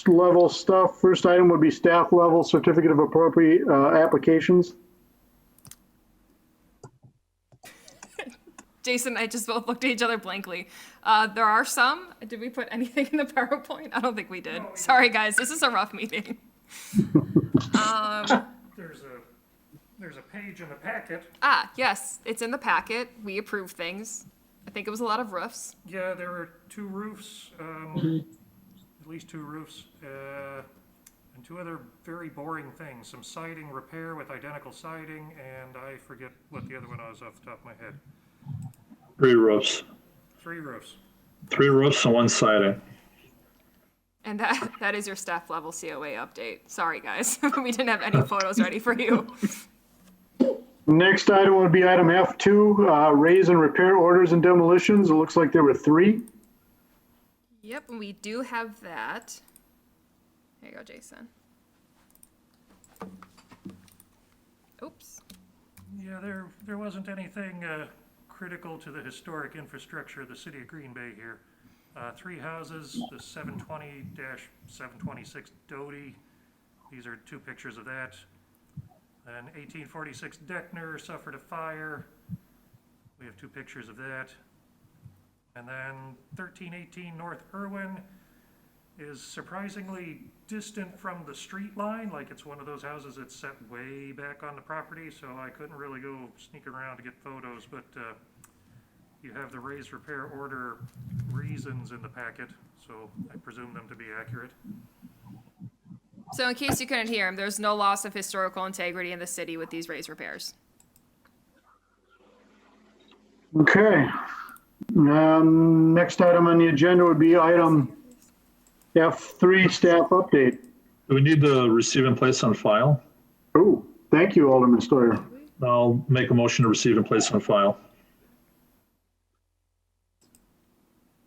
level stuff. First item would be staff level certificate of appropriate applications. Jason and I just both looked at each other blankly. There are some. Did we put anything in the PowerPoint? I don't think we did. Sorry, guys. This is a rough meeting. There's a page in the packet. Yes, it's in the packet. We approved things. I think it was a lot of roofs. Yeah, there were 2 roofs, at least 2 roofs, and 2 other very boring things. Some siding repair with identical siding, and I forget what the other one was off the top of my head. 3 roofs. 3 roofs. 3 roofs and 1 siding. And that is your staff level COA update. Sorry, guys. We didn't have any photos ready for you. Next item would be item F2, raise and repair orders and demolitions. It looks like there were 3. Yep, and we do have that. There you go, Jason. Oops. Yeah, there wasn't anything critical to the historic infrastructure of the city of Green Bay here. 3 houses, the 720-726 Doty. These are 2 pictures of that. Then 1846 Deckner suffered a fire. We have 2 pictures of that. And then 1318 North Irwin is surprisingly distant from the street line, like it's one of those houses that's set way back on the property, so I couldn't really go sneak around to get photos, but you have the raise repair order reasons in the packet, so I presume them to be accurate. So in case you couldn't hear him, there's no loss of historical integrity in the city with these raise repairs. Okay. Next item on the agenda would be item F3, staff update. Do we need to receive and place on file? Oh, thank you, Alderman Steuer. I'll make a motion to receive and place on file.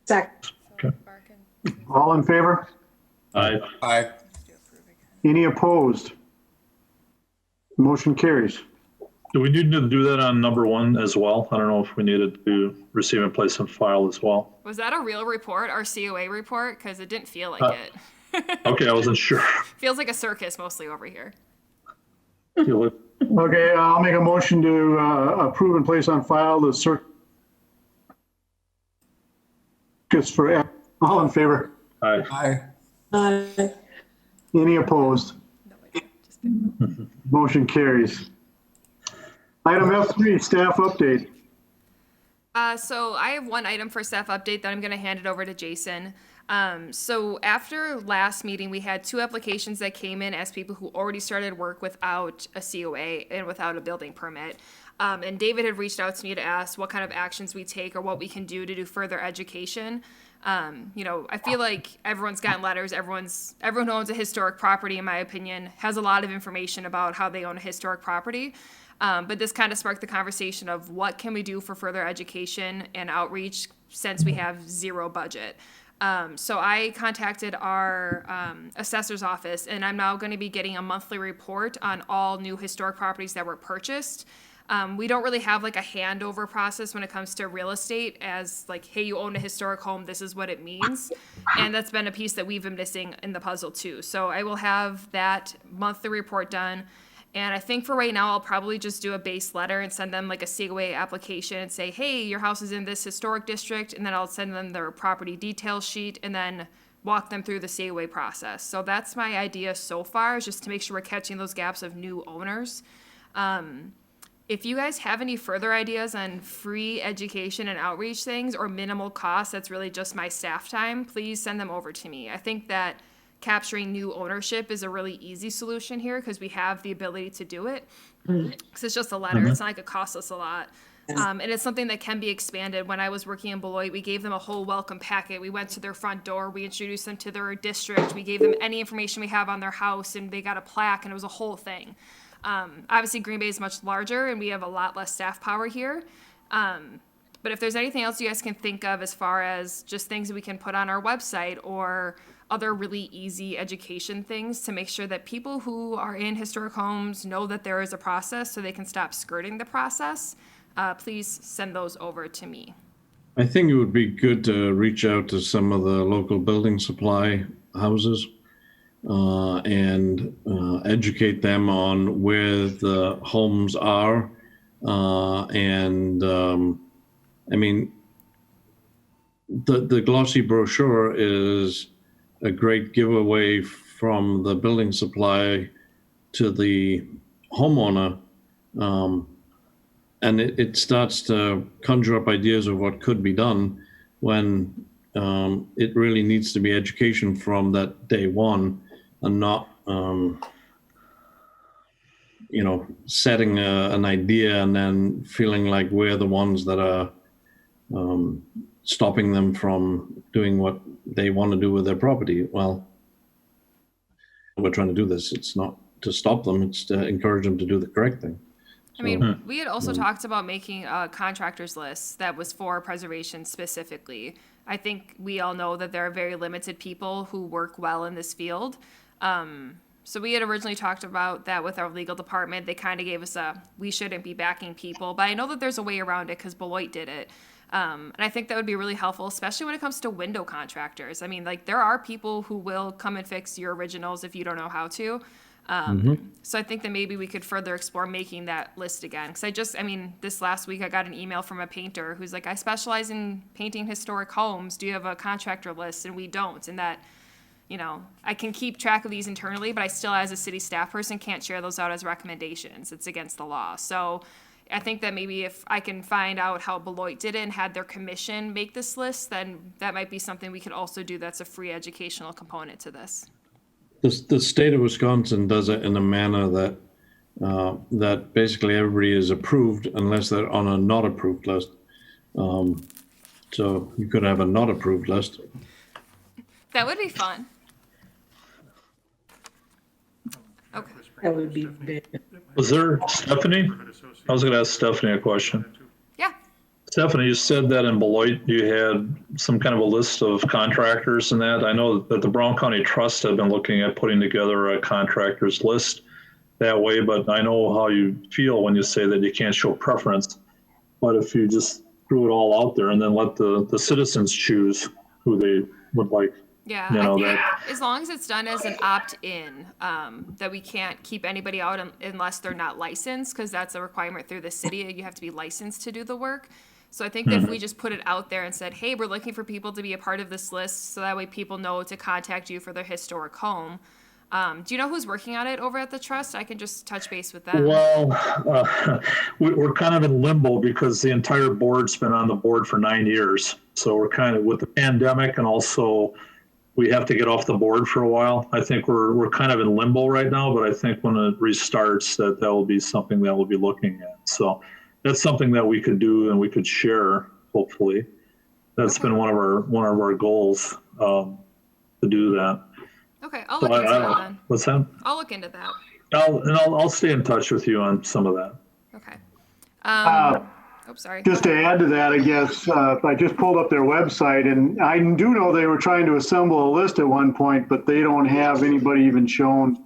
Second. Okay. All in favor? Aye. Aye. Any opposed? Motion carries. Do we need to do that on number 1 as well? I don't know if we needed to receive and place on file as well. Was that a real report, our COA report? Because it didn't feel like it. Okay, I wasn't sure. Feels like a circus mostly over here. You look- Okay, I'll make a motion to approve and place on file the circus for F. All in favor? Aye. Aye. Aye. Any opposed? No, I can't. Just kidding. Motion carries. Item F3, staff update. So I have one item for staff update that I'm going to hand it over to Jason. So after last meeting, we had 2 applications that came in as people who already started work without a COA and without a building permit. And David had reached out to me to ask what kind of actions we take or what we can do to do further education. I feel like everyone's gotten letters. Everyone who owns a historic property, in my opinion, has a lot of information about how they own a historic property. But this kind of sparked the conversation of what can we do for further education and outreach since we have 0 budget. So I contacted our assessor's office, and I'm now going to be getting a monthly report on all new historic properties that were purchased. We don't really have like a handover process when it comes to real estate as like, hey, you own a historic home, this is what it means. And that's been a piece that we've been missing in the puzzle too. So I will have that monthly report done. And I think for right now, I'll probably just do a base letter and send them like a COA application and say, hey, your house is in this historic district. And then I'll send them their property detail sheet and then walk them through the COA process. So that's my idea so far, is just to make sure we're catching those gaps of new owners. If you guys have any further ideas on free education and outreach things or minimal cost, that's really just my staff time, please send them over to me. I think that capturing new ownership is a really easy solution here because we have the ability to do it. Because it's just a letter. It's not like it costs us a lot. And it's something that can be expanded. When I was working in Beloit, we gave them a whole welcome packet. We went to their front door, we introduced them to their district, we gave them any information we have on their house, and they got a plaque, and it was a whole thing. Obviously, Green Bay is much larger, and we have a lot less staff power here. But if there's anything else you guys can think of as far as just things that we can put on our website or other really easy education things to make sure that people who are in historic homes know that there is a process so they can stop skirting the process, please send those over to me. I think it would be good to reach out to some of the local building supply houses and educate them on where the homes are. I mean, the glossy brochure is a great giveaway from the building supply to the homeowner. And it starts to conjure up ideas of what could be done when it really needs to be education from that day one and not, setting an idea and then feeling like we're the ones that are stopping them from doing what they want to do with their property. Well, we're trying to do this. It's not to stop them. It's to encourage them to do the correct thing. I mean, we had also talked about making a contractors list that was for preservation specifically. I think we all know that there are very limited people who work well in this field. So we had originally talked about that with our legal department. They kind of gave us we shouldn't be backing people, but I know that there's a way around it because Beloit did it. And I think that would be really helpful, especially when it comes to window contractors. I mean, like, there are people who will come and fix your originals if you don't know how to. So I think that maybe we could further explore making that list again. Because this last week I got an email from a painter who's like, I specialize in painting historic homes. Do you have a contractor list? And we don't. And that, I can keep track of these internally, but I still, as a city staff person, can't share those out as recommendations. It's against the law. So I think that maybe if I can find out how Beloit did it and had their commission make this list, then that might be something we could also do that's a free educational component to this. The state of Wisconsin does it in a manner that that basically everybody is approved unless they're on a not approved list. So you could have a not approved list. That would be fun. Okay. That would be big. Was there, Stephanie? I was going to ask Stephanie a question. Yeah. Stephanie, you said that in Beloit you had some kind of a list of contractors and that. I know that the Brown County Trust have been looking at putting together a contractors list that way, but I know how you feel when you say that you can't show preference. But if you just threw it all out there and then let the citizens choose who they would like. Yeah, I think as long as it's done as an opt-in, that we can't keep anybody out unless they're not licensed, because that's a requirement through the city. You have to be licensed to do the work. So I think that if we just put it out there and said, hey, we're looking for people to be a part of this list, so that way people know to contact you for their historic home. Do you know who's working on it over at the trust? I can just touch base with them. Well, we're kind of in limbo because the entire board's been on the board for 9 years. So we're kind of with the pandemic, and also we have to get off the board for a while. I think we're kind of in limbo right now, but I think when it restarts, that will be something that we'll be looking at. So that's something that we could do and we could share, hopefully. That's been one of our goals, to do that. Okay, I'll look into that then. What's that? I'll look into that. I'll stay in touch with you on some of that. Okay. Sorry. Just to add to that, I guess, I just pulled up their website, and I do know they were trying to assemble a list at one point, but they don't have anybody even shown.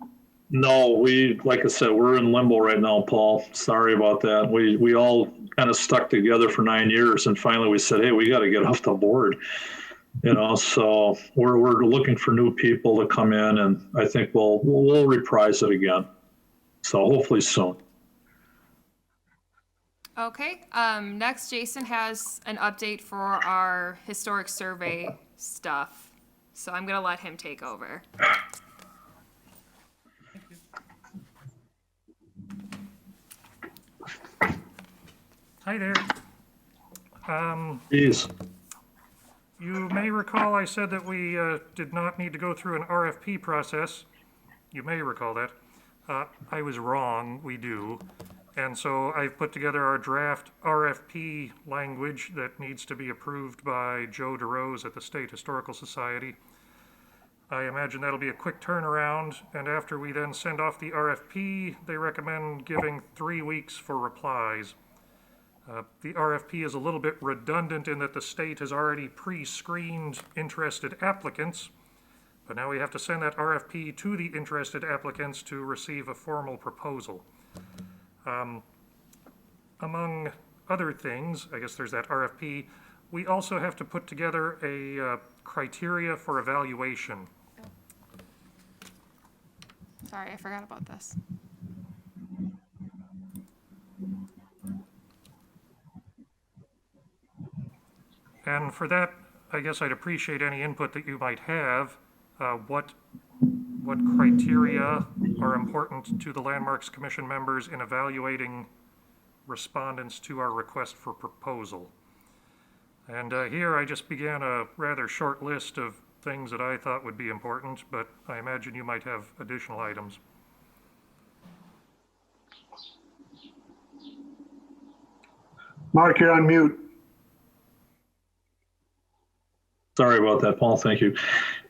No, like I said, we're in limbo right now, Paul. Sorry about that. We all kind of stuck together for 9 years, and finally we said, hey, we got to get off the board. So we're looking for new people to come in, and I think we'll reprise it again. So hopefully soon. Okay, next Jason has an update for our historic survey stuff. So I'm gonna let him take over. Hi there. Please. You may recall I said that we did not need to go through an RFP process. You may recall that. I was wrong, we do. And so I've put together our draft RFP language that needs to be approved by Joe DeRose at the State Historical Society. I imagine that'll be a quick turnaround, and after we then send off the RFP, they recommend giving 3 weeks for replies. The RFP is a little bit redundant in that the state has already pre-screened interested applicants, but now we have to send that RFP to the interested applicants to receive a formal proposal. Among other things, I guess there's that RFP, we also have to put together a criteria for evaluation. Sorry, I forgot about this. And for that, I guess I'd appreciate any input that you might have. What criteria are important to the Landmarks Commission members in evaluating respondents to our request for proposal? And here I just began a rather short list of things that I thought would be important, but I imagine you might have additional items. Mark, you're on mute. Sorry about that, Paul. Thank you.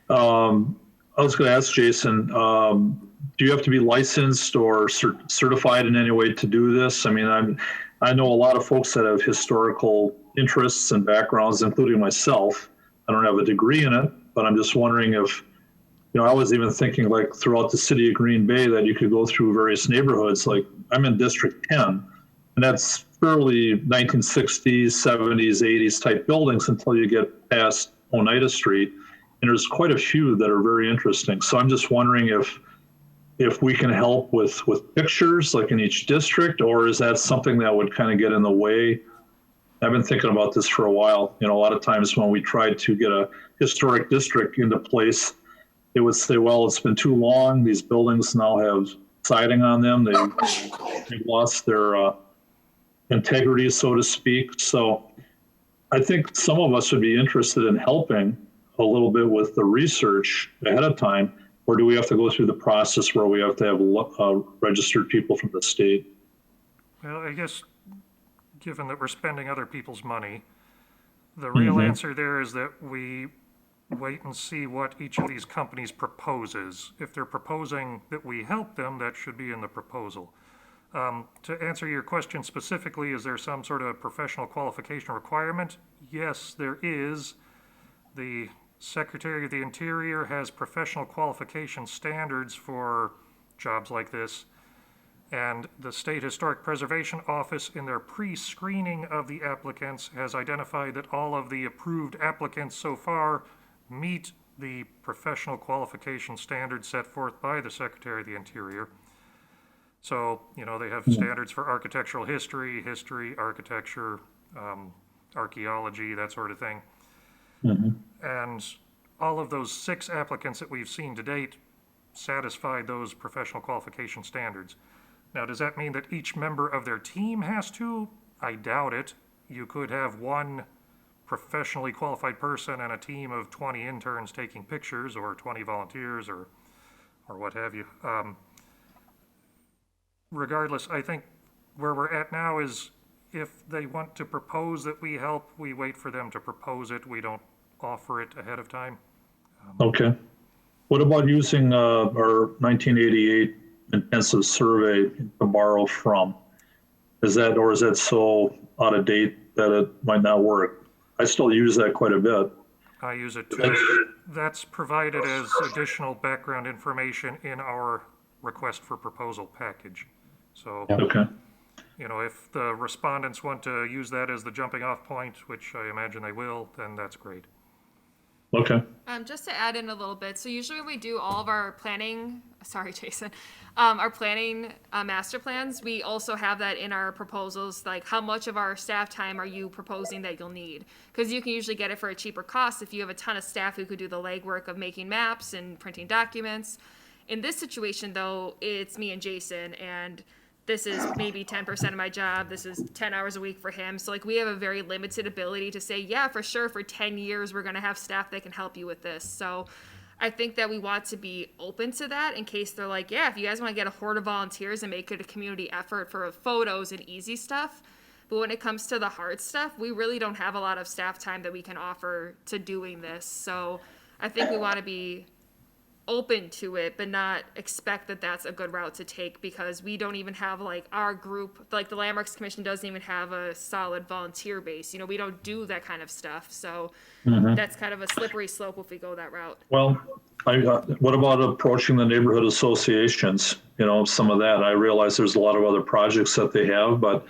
I was going to ask Jason, do you have to be licensed or certified in any way to do this? I mean, I know a lot of folks that have historical interests and backgrounds, including myself. I don't have a degree in it, but I'm just wondering if, I was even thinking like throughout the city of Green Bay that you could go through various neighborhoods. Like I'm in District 10, and that's fairly 1960s, 70s, 80s type buildings until you get past Oneida Street. And there's quite a few that are very interesting. So I'm just wondering if we can help with pictures like in each district, or is that something that would kind of get in the way? I've been thinking about this for a while. A lot of times when we tried to get a historic district into place, they would say, well, it's been too long. These buildings now have siding on them. They've lost their integrity, so to speak. So I think some of us would be interested in helping a little bit with the research ahead of time, or do we have to go through the process where we have to have registered people from the state? Well, I guess, given that we're spending other people's money, the real answer there is that we wait and see what each of these companies proposes. If they're proposing that we help them, that should be in the proposal. To answer your question specifically, is there some sort of professional qualification requirement? Yes, there is. The Secretary of the Interior has professional qualification standards for jobs like this. And the State Historic Preservation Office, in their pre-screening of the applicants, has identified that all of the approved applicants so far meet the professional qualification standards set forth by the Secretary of the Interior. So, they have standards for architectural history, architecture, archaeology, that sort of thing. And all of those 6 applicants that we've seen to date satisfied those professional qualification standards. Now, does that mean that each member of their team has to? I doubt it. You could have one professionally qualified person and a team of 20 interns taking pictures, or 20 volunteers, or what have you. Regardless, I think where we're at now is if they want to propose that we help, we wait for them to propose it. We don't offer it ahead of time. Okay. What about using our 1988 intensive survey to borrow from? Is that so out of date that it might not work? I still use that quite a bit. I use it too. That's provided as additional background information in our request for proposal package. So, Okay. If the respondents want to use that as the jumping off point, which I imagine they will, then that's great. Okay. Just to add in a little bit, so usually when we do all of our planning, sorry, Jason, our planning master plans, we also have that in our proposals, like how much of our staff time are you proposing that you'll need? Because you can usually get it for a cheaper cost if you have a ton of staff who could do the legwork of making maps and printing documents. In this situation, though, it's me and Jason, and this is maybe 10% of my job. This is 10 hours a week for him. So we have a very limited ability to say, yeah, for sure, for 10 years, we're going to have staff that can help you with this. So I think that we want to be open to that in case they're like, yeah, if you guys want to get a horde of volunteers and make it a community effort for photos and easy stuff. But when it comes to the hard stuff, we really don't have a lot of staff time that we can offer to doing this. So I think we want to be open to it, but not expect that that's a good route to take, because we don't even have like our group, like the Landmarks Commission doesn't even have a solid volunteer base. You know, we don't do that kind of stuff. So that's kind of a slippery slope if we go that route. Well, what about approaching the neighborhood associations? You know, some of that. I realize there's a lot of other projects that they have, but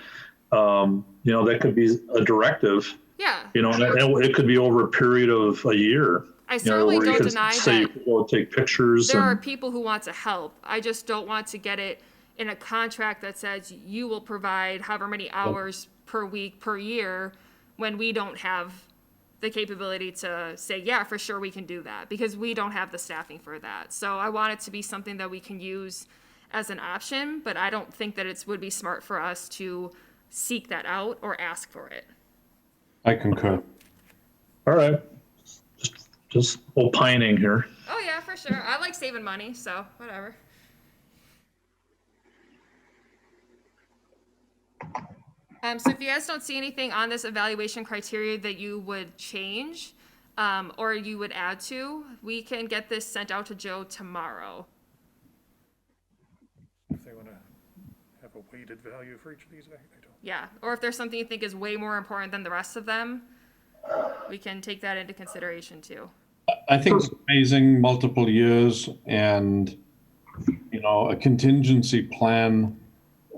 you know, that could be a directive. Yeah. You know, and it could be over a period of a year. I You know, certainly where you don't can deny say you that can go take pictures. there are And, people who want to help. I just don't want to get it in a contract that says you will provide however many hours per week, per year, when we don't have the capability to say, yeah, for sure we can do that, because we don't have the staffing for that. So I want it to be something that we can use as an option, but I don't think that it would be smart for us to seek that out or ask for it. I concur. all right. Just opining here. Oh yeah, for sure. I like saving money, so whatever. So if you guys don't see anything on this evaluation criteria that you would change, or you would add to, we can get this sent out to Joe tomorrow. If they want to have a weighted value for each of these, I don't. Yeah, or if there's something you think is way more important than the rest of them, we can take that into consideration too. I think phasing multiple years and, you know, a contingency plan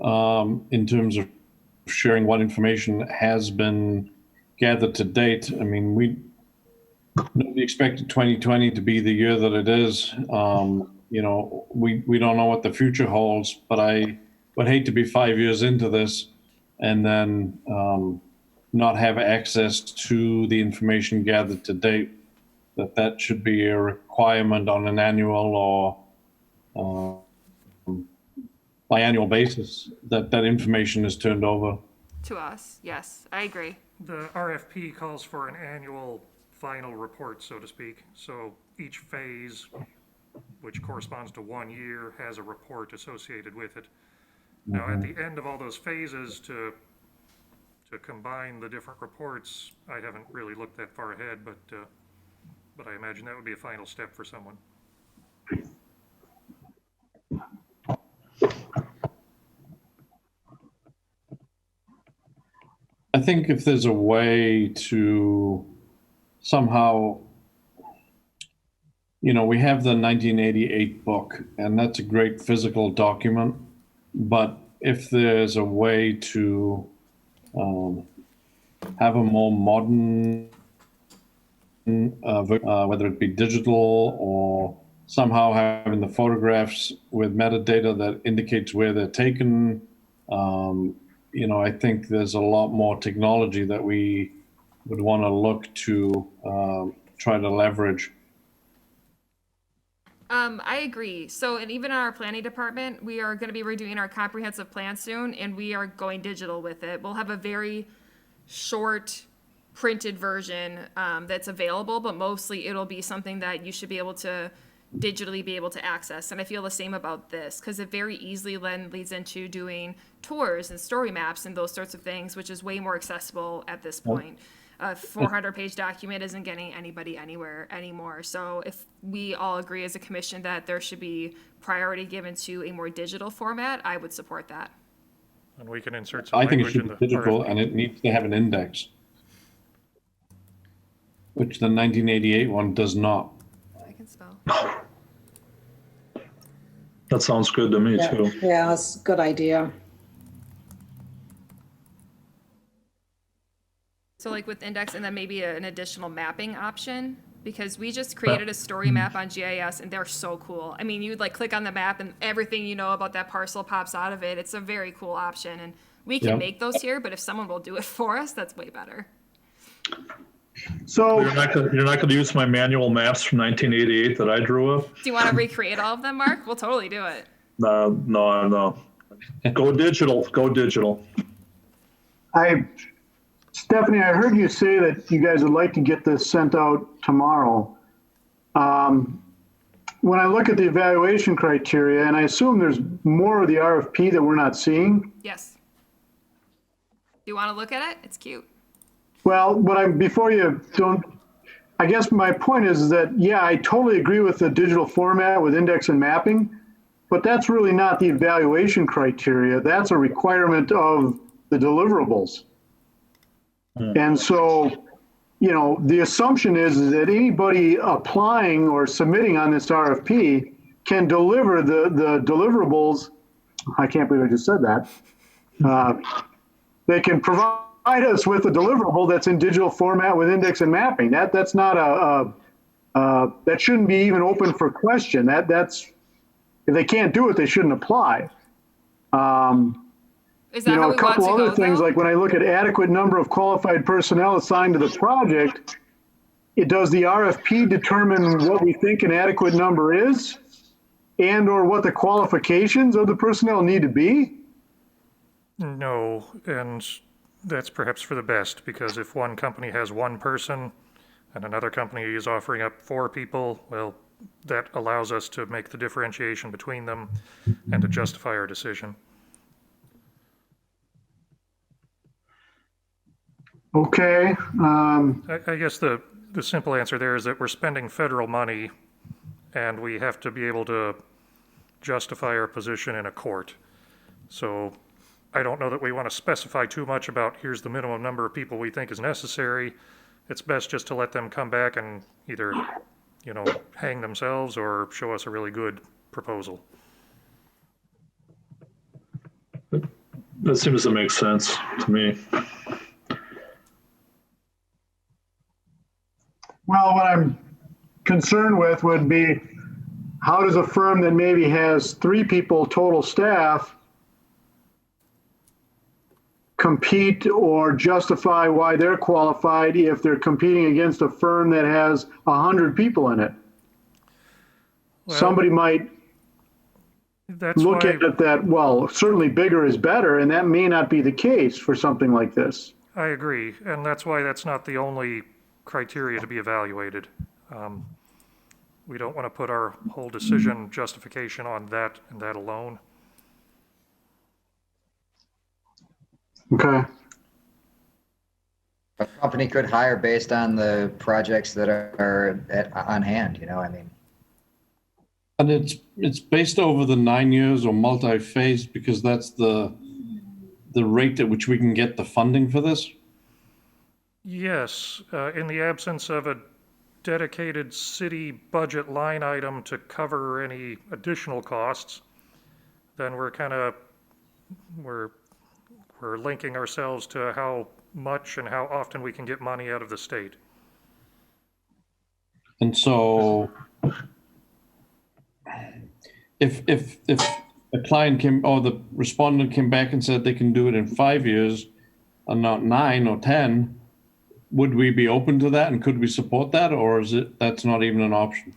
in terms of sharing what information has been gathered to date. I mean, nobody expected 2020 to be the year that it is. You know, we don't know what the future holds, but I would hate to be 5 years into this and then not have access to the information gathered to date. That should be a requirement on an annual or biannual basis that information is turned over. To us, yes, I agree. The RFP calls for an annual final report, so to speak. So each phase, which corresponds to 1 year, has a report associated with it. Now, at the end of all those phases, to combine the different reports, I haven't really looked that far ahead, but I imagine that would be a final step for someone. I think if there's a way to somehow, you know, we have the 1988 book, and that's a great physical document, but if there's a way to have a more modern, whether it be digital or somehow having the photographs with metadata that indicates where they're taken, you know, I think there's a lot more technology that we would want to look to try to leverage. I agree. So, and even in our planning department, we are going to be redoing our comprehensive plan soon, and we are going digital with it. We'll have a very short printed version that's available, but mostly it'll be something that you should be able to digitally be able to access. And I feel the same about this, because it very easily then leads into doing tours and story maps and those sorts of things, which is way more accessible at this point. A 400-page document isn't getting anybody anywhere anymore. So if we all agree as a commission that there should be priority given to a more digital format, I would support that. And we can insert some I think it language in should the be digital, RFP. and it needs to have an index, which the 1988 one does not. I can spell. That sounds good to me too. Yeah, that's a good idea. So like with index and then maybe an additional mapping option, because we just created a story map on GIS and they're so cool. I mean, you'd like click on the map and everything you know about that parcel pops out of it. It's a very cool option, and we can Yep. make those here, but if someone will do it for us, that's way better. So, You're not gonna use my manual maps from 1988 that I drew up? Do you want to recreate all of them, Mark? We'll totally do it. No. Go digital. Stephanie, I heard you say that you guys would like to get this sent out tomorrow. when I look at the evaluation criteria, and I assume there's more of the RFP that we're not seeing. Yes. Do you want to look at it? It's cute. Well, before you don't, I guess my point is that, yeah, I totally agree with the digital format with index and mapping, but that's really not the evaluation criteria. That's a requirement of the deliverables. And so, you know, the assumption is that anybody applying or submitting on this RFP can deliver the deliverables. I can't believe I just said that. They can provide us with a deliverable that's in digital format with index and mapping. That's not that shouldn't be even open for question. That's if they can't do it, they shouldn't apply. Is that You know, how a we want couple to other go, things, though? like when I look at adequate number of qualified personnel assigned to the project, does the RFP determine what we think an adequate number is and or what the qualifications of the personnel need to be? No, and that's perhaps for the best, because if one company has one person and another company is offering up 4 people, well, that allows us to make the differentiation between them and to justify our decision. Okay. I guess the simple answer there is that we're spending federal money and we have to be able to justify our position in a court. So I don't know that we want to specify too much about here's the minimum number of people we think is necessary. It's best just to let them come back and either, you know, hang themselves or show us a really good proposal. That seems to make sense to me. Well, what I'm concerned with would be, how does a firm that maybe has 3 people total staff compete or justify why they're qualified if they're competing against a firm that has 100 people in it? Well, Somebody might that's look why at it that, well, certainly bigger is better, and that may not be the case for something like this. I agree, and that's why that's not the only criteria to be evaluated. We don't want to put our whole decision justification on that and that alone. Okay. A company could hire based on the projects that are on hand, you know, I mean. And it's based over the 9 years or multi-phased, because that's the rate at which we can get the funding for this? Yes, in the absence of a dedicated city budget line item to cover any additional costs, then we're linking ourselves to how much and how often we can get money out of the state. And so if a client came, or the respondent came back and said they can do it in 5 years and not 9 or 10, would we be open to that, and could we support that, or is it, that's not even an option?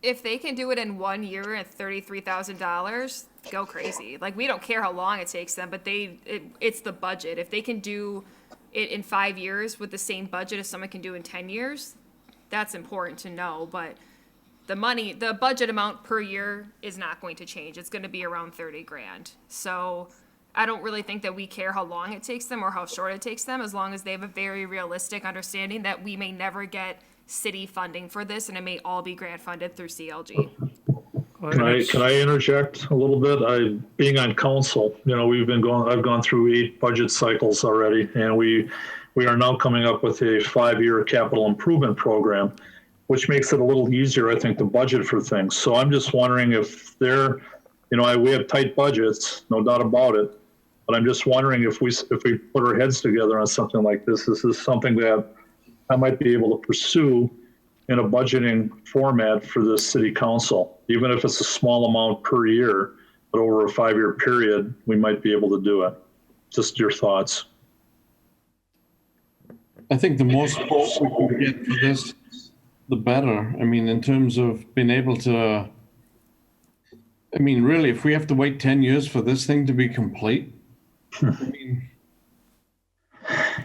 If they can do it in 1 year at $33,000, go crazy. Like, we don't care how long it takes them, but it's the budget. If they can do it in 5 years with the same budget as someone can do in 10 years, that's important to know. But the budget amount per year is not going to change. It's going to be around 30 grand. So I don't really think that we care how long it takes them or how short it takes them, as long as they have a very realistic understanding that we may never get city funding for this, and it may all be grant funded through CLG. Can I interject a little bit? Being on council, you know, I've gone through 8 budget cycles already, and we are now coming up with a 5-year capital improvement program, which makes it a little easier, I think, to budget for things. So I'm just wondering if we have tight budgets, no doubt about it, but I'm just wondering if we put our heads together on something like this is something that I might be able to pursue in a budgeting format for the city council, even if it's a small amount per year, but over a 5-year period, we might be able to do it. Just your thoughts. I think the more support we can get for this, the better. I mean, in terms of being able to, I mean, really, if we have to wait 10 years for this thing to be complete, I mean,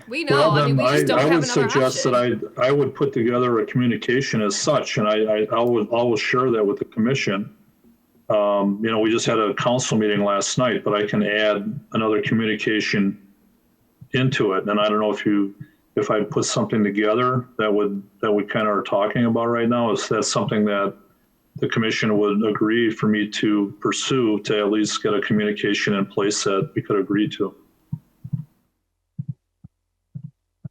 We know. I mean, we just don't I have would another suggest option. that I would put together a communication as such, and I will share that with the commission. We just had a council meeting last night, but I can add another communication into it. And I don't know if I put something together that we kind of are talking about right now, is that something that the commission would agree for me to pursue, to at least get a communication in place that we could agree to.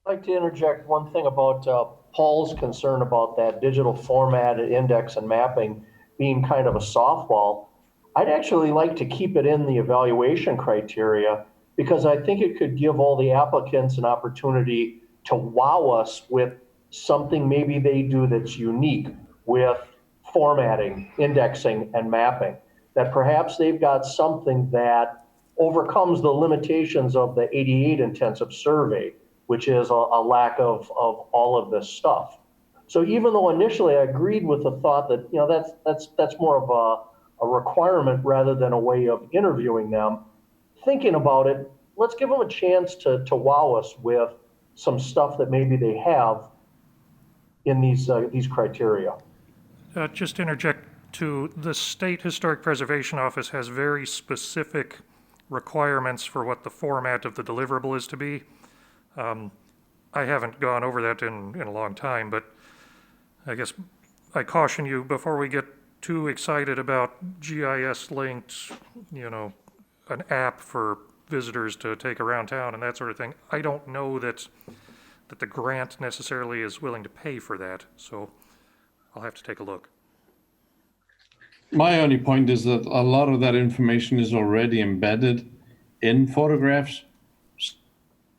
I'd like to interject one thing about Paul's concern about that digital format, index, and mapping being kind of a softball. I'd actually like to keep it in the evaluation criteria, because I think it could give all the applicants an opportunity to wow us with something maybe they do that's unique with formatting, indexing, and mapping. That perhaps they've got something that overcomes the limitations of the 88 intensive survey, which is a lack of all of this stuff. So even though initially I agreed with the thought that, that's more of a requirement rather than a way of interviewing them, thinking about it, let's give them a chance to wow us with some stuff that maybe they have in these criteria. Just interject to the State Historic Preservation Office has very specific requirements for what the format of the deliverable is to be. I haven't gone over that in a long time, but I guess I caution you before we get too excited about GIS linked, an app for visitors to take around town and that sort of thing. I don't know that the grant necessarily is willing to pay for that, so I'll have to take a look. My only point is that a lot of that information is already embedded in photographs.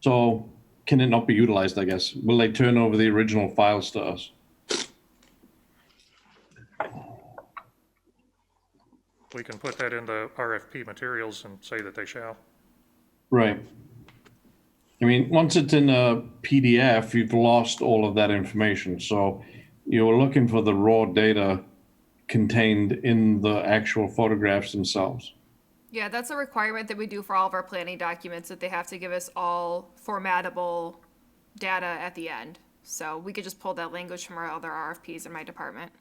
So can it not be utilized, I guess? Will they turn over the original files to us? We can put that in the RFP materials and say that they shall. Right. I mean, once it's in a PDF, you've lost all of that information. So you're looking for the raw data contained in the actual photographs themselves. Yeah, that's a requirement that we do for all of our planning documents, that they have to give us all formatable data at the end. So we could just pull that language from our other RFPs in my department.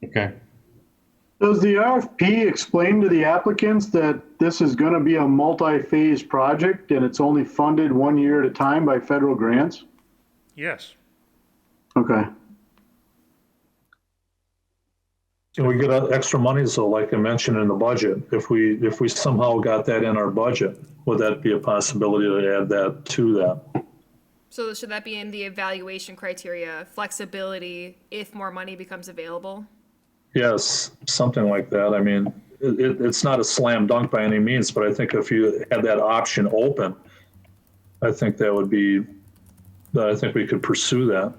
Okay. Does the RFP explain to the applicants that this is going to be a multi-phase project and it's only funded 1 year at a time by federal grants? Yes. Okay. And we get extra money, so like I mentioned in the budget, if we somehow got that in our budget, would that be a possibility to add that to that? So should that be in the evaluation criteria, flexibility if more money becomes available? Yes, something like that. I mean, it's not a slam dunk by any means, but I think if you had that option open, I think we could pursue that.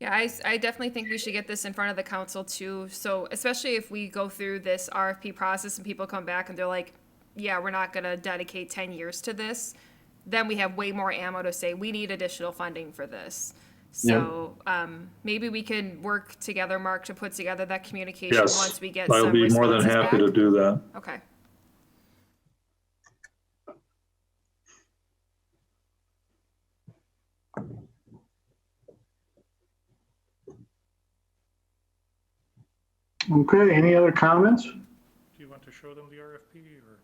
Yeah, I definitely think we should get this in front of the council too. So especially if we go through this RFP process and people come back and they're like, yeah, we're not going to dedicate 10 years to this, then we have way more ammo to say we need additional funding for this. So maybe we can work together, Mark, to put together that communication Yes, once we get I'll some be more than responses happy back. to do that. Okay. Okay, any other comments? Do you want to show them the RFP or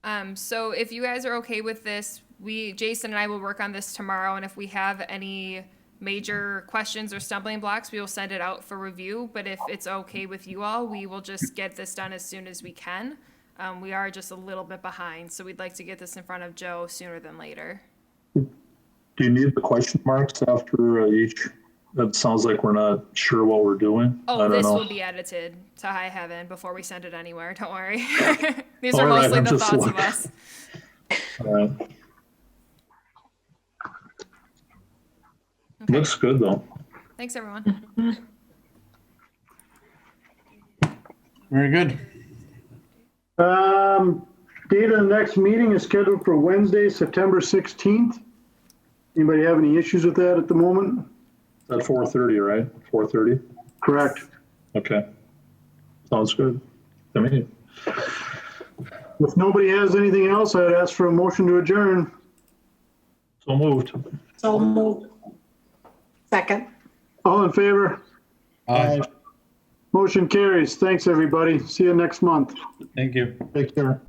not? So if you guys are okay with this, Jason and I will work on this tomorrow, and if we have any major questions or stumbling blocks, we will send it out for review. But if it's okay with you all, we will just get this done as soon as we can. We are just a little bit behind, so we'd like to get this in front of Joe sooner than later. Do you need the question marks after each? That sounds like we're not sure what we're doing. I Oh, don't this know. will be edited to high heaven before we send it anywhere. Don't worry. These All are right, mostly I'm the just thoughts of wondering. us. All right. Looks good though. Thanks, everyone. Very good. Date of the next meeting is scheduled for Wednesday, September 16th. Anybody have any issues with that at the moment? At 4:30, right? 4:30? Correct. Okay. Sounds good to me. If nobody has anything else, I'd ask for a motion to adjourn. So moved. So moved. Second. All in favor? Aye. Motion carries. Thanks, everybody. See you next month. Thank you. Take care.